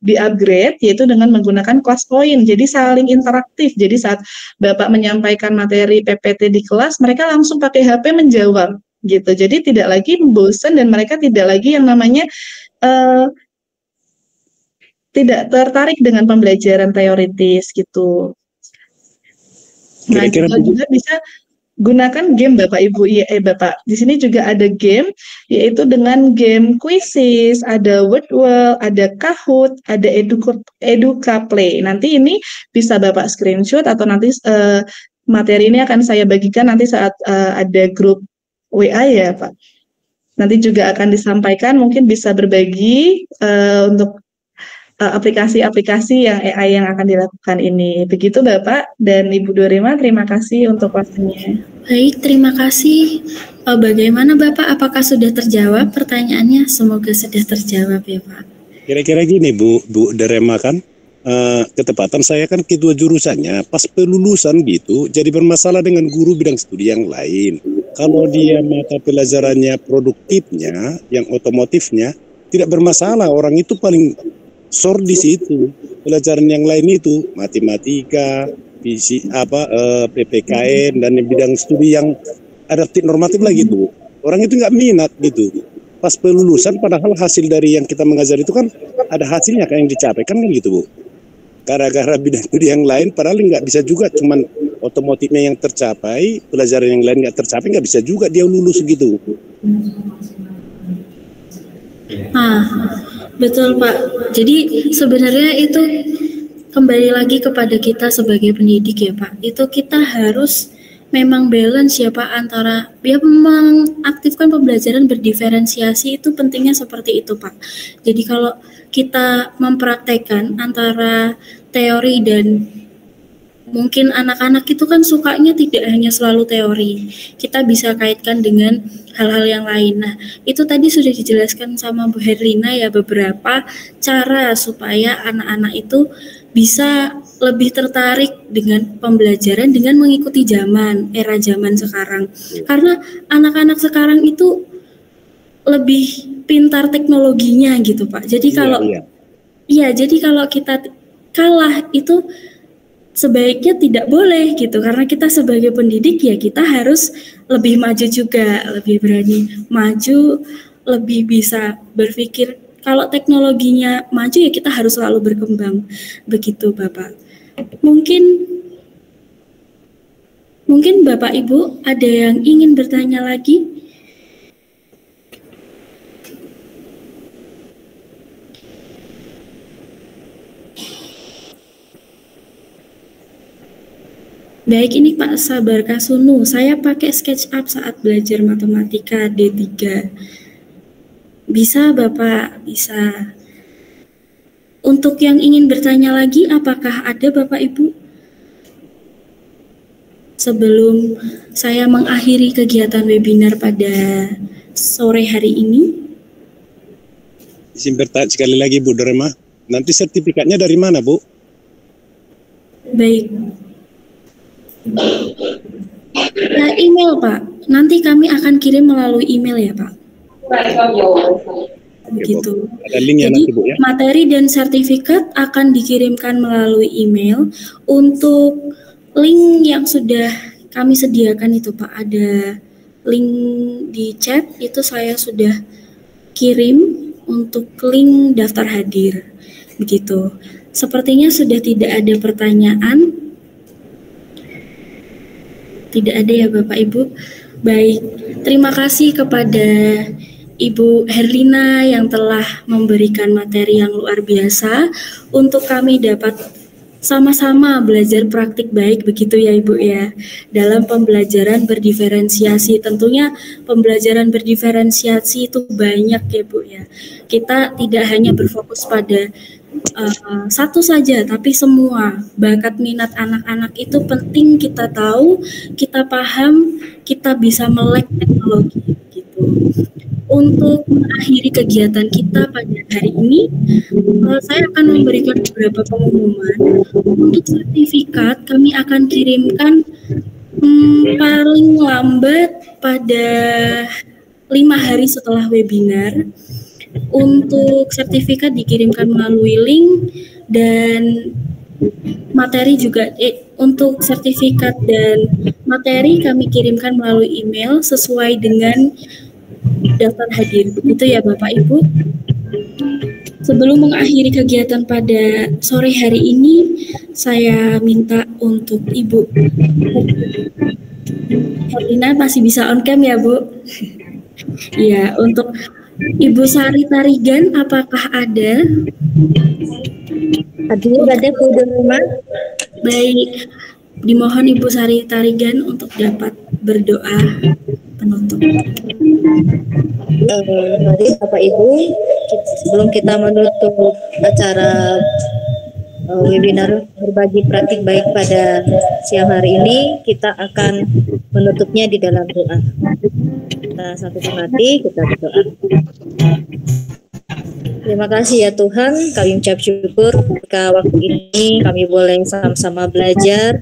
di-upgrade yaitu dengan menggunakan kelas point. Jadi saling interaktif. Jadi saat Bapak menyampaikan materi PPT di kelas, mereka langsung pakai HP menjawab gitu. Jadi tidak lagi bosan dan mereka tidak lagi yang namanya tidak tertarik dengan pembelajaran teoritis gitu. Nah, juga bisa gunakan game Bapak Ibu, Bapak. Di sini juga ada game, yaitu dengan game Quizzes, ada Wordwall, ada Kahoot, ada Educaplay. Nanti ini bisa Bapak screenshot atau nanti materi ini akan saya bagikan nanti saat ada grup WA ya Pak. Nanti juga akan disampaikan, mungkin bisa berbagi untuk aplikasi-aplikasi yang AI yang akan dilakukan ini. Begitu Bapak dan Ibu Dorema, terima kasih untuk waktunya. Baik, terima kasih. Bagaimana Bapak, apakah sudah terjawab pertanyaannya? Semoga sudah terjawab ya Pak. Kira-kira gini Bu Dorema kan, ketepatan saya kan ketua jurusannya, pas pelulusan gitu, jadi bermasalah dengan guru bidang studi yang lain. Kalau dia mata pelajarannya produktifnya, yang otomotifnya, tidak bermasalah, orang itu paling sor di situ. Pelajaran yang lain itu matematika, PPKN dan bidang studi yang adaptif normatif lagi tuh. Orang itu nggak minat gitu. pas pelulusan padahal hasil dari yang kita mengajar itu kan ada hasilnya kan yang dicapai kan gitu Bu. Gara-gara bidang studi yang lain padahal nggak bisa juga, cuman otomotifnya yang tercapai, pelajaran yang lain nggak tercapai, nggak bisa juga dia lulus gitu. Betul Pak. Jadi sebenarnya itu kembali lagi kepada kita sebagai pendidik ya Pak. Itu kita harus memang balance ya Pak antara ya mengaktifkan pembelajaran berdiferensiasi itu pentingnya seperti itu Pak. Jadi kalau kita mempraktekkan antara teori dan mungkin anak-anak itu kan sukanya tidak hanya selalu teori. Kita bisa kaitkan dengan hal-hal yang lain. Nah, itu tadi sudah dijelaskan sama Bu Herlina ya beberapa cara supaya anak-anak itu bisa lebih tertarik dengan pembelajaran dengan mengikuti era zaman sekarang. Karena anak-anak sekarang itu lebih pintar teknologinya gitu Pak. Jadi kalau jadi kalau kita kalah itu sebaiknya tidak boleh gitu, karena kita sebagai pendidik ya kita harus lebih maju juga, lebih berani maju, lebih bisa berpikir. Kalau teknologinya maju ya kita harus selalu berkembang, begitu Bapak. Mungkin Bapak Ibu ada yang ingin bertanya lagi? Baik, ini Pak Sabar Kasunu. Saya pakai SketchUp saat belajar matematika D3. Bisa Bapak? Bisa. Untuk yang ingin bertanya lagi, apakah ada Bapak Ibu? Sebelum saya mengakhiri kegiatan webinar pada sore hari ini. Izin bertanya sekali lagi Bu Dorema, nanti sertifikatnya dari mana Bu? Baik. Email Pak, nanti kami akan kirim melalui email ya Pak. Begitu. Jadi Bu, ya? Materi dan sertifikat akan dikirimkan melalui email. Untuk link yang sudah kami sediakan itu Pak, ada link di chat itu saya sudah kirim untuk link daftar hadir. Begitu. Sepertinya sudah tidak ada pertanyaan. Tidak ada ya Bapak Ibu. Baik, terima kasih kepada Ibu Herlina yang telah memberikan materi yang luar biasa untuk kami dapat sama-sama belajar praktik baik begitu ya Ibu ya, dalam pembelajaran berdiferensiasi. Tentunya pembelajaran berdiferensiasi itu banyak ya Bu ya. Kita tidak hanya berfokus pada satu saja, tapi semua bakat minat anak-anak itu penting kita tahu, kita paham, kita bisa melek teknologi gitu. Untuk mengakhiri kegiatan kita pada hari ini, saya akan memberikan beberapa pengumuman. Untuk sertifikat kami akan kirimkan paling lambat pada 5 hari setelah webinar. Untuk sertifikat dikirimkan melalui link dan materi juga untuk sertifikat dan materi kami kirimkan melalui email sesuai dengan daftar hadir. Itu ya Bapak Ibu. Sebelum mengakhiri kegiatan pada sore hari ini, saya minta untuk Ibu Herlina masih bisa on cam ya Bu? Iya, untuk Ibu Sari Tarigan, apakah ada? Hadir ada Bu Dorema. Baik, dimohon Ibu Sari Tarigan untuk dapat berdoa penutup. Mari Bapak Ibu, sebelum kita menutup acara webinar berbagi praktik baik pada siang hari ini, kita akan menutupnya di dalam doa. Kita satukan hati, kita berdoa. Terima kasih ya Tuhan, kami ucap syukur ketika waktu ini kami boleh sama-sama belajar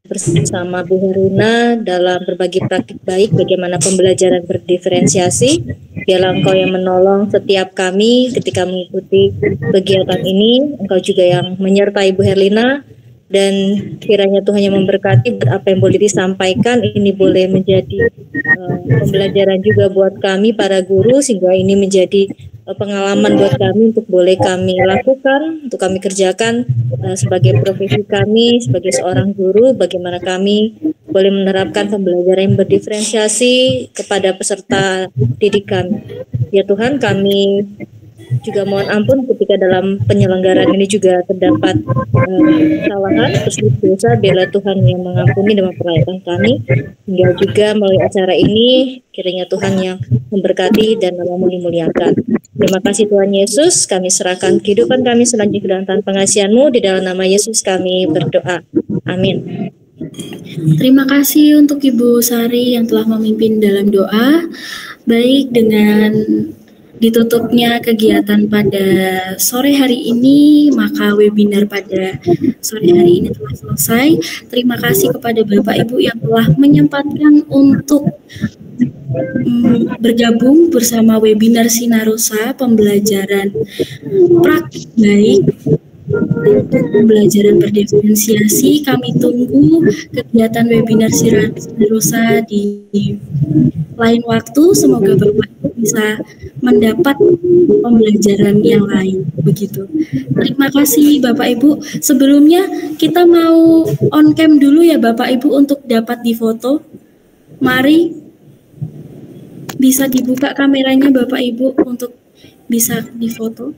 bersama Bu Herlina dalam berbagi praktik baik bagaimana pembelajaran berdiferensiasi. Biarlah Engkau yang menolong setiap kami ketika mengikuti kegiatan ini. Engkau juga yang menyertai Bu Herlina dan kiranya Tuhan yang memberkati apa yang boleh disampaikan ini boleh menjadi pembelajaran juga buat kami para guru, sehingga ini menjadi pengalaman buat kami untuk boleh kami lakukan, untuk kami kerjakan sebagai profesi kami sebagai seorang guru, bagaimana kami boleh menerapkan pembelajaran yang berdiferensiasi kepada peserta didik kami. Ya Tuhan, kami juga mohon ampun ketika dalam penyelenggaraan ini juga terdapat kesalahan, terselip dosa, biarlah Tuhan yang mengampuni dan memperlakukan kami, hingga juga melalui acara ini kiranya Tuhan yang memberkati dan memuliakan. Terima kasih Tuhan Yesus, kami serahkan kehidupan kami selanjutnya ke dalam tangan pengasihan-Mu, di dalam nama Yesus kami berdoa. Amin. Terima kasih untuk Ibu Sari yang telah memimpin dalam doa. Baik, dengan ditutupnya kegiatan pada sore hari ini, maka webinar pada sore hari ini telah selesai. Terima kasih kepada Bapak Ibu yang telah menyempatkan untuk bergabung bersama webinar Sinarusa pembelajaran praktik baik untuk pembelajaran berdiferensiasi. Kami tunggu kegiatan webinar Sinarusa di lain waktu. Semoga Bapak Ibu bisa mendapat pembelajaran yang lain. Begitu. Terima kasih Bapak Ibu. Sebelumnya kita mau on cam dulu ya Bapak Ibu untuk dapat difoto. Mari, bisa dibuka kameranya Bapak Ibu untuk bisa difoto.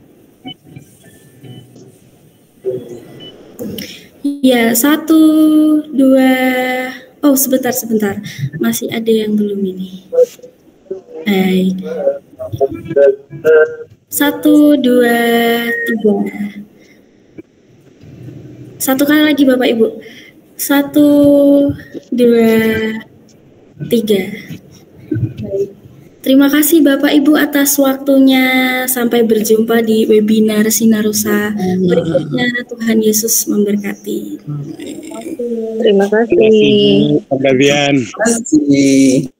Ya, 1, 2. Oh, sebentar. Masih ada yang belum ini. Baik. 1, 2, 3. Satu kali lagi Bapak Ibu. 1, 2, 3. Baik. Terima kasih Bapak Ibu atas waktunya. Sampai berjumpa di webinar Sinarusa berikutnya. Tuhan Yesus memberkati. Terima kasih. Terima kasih.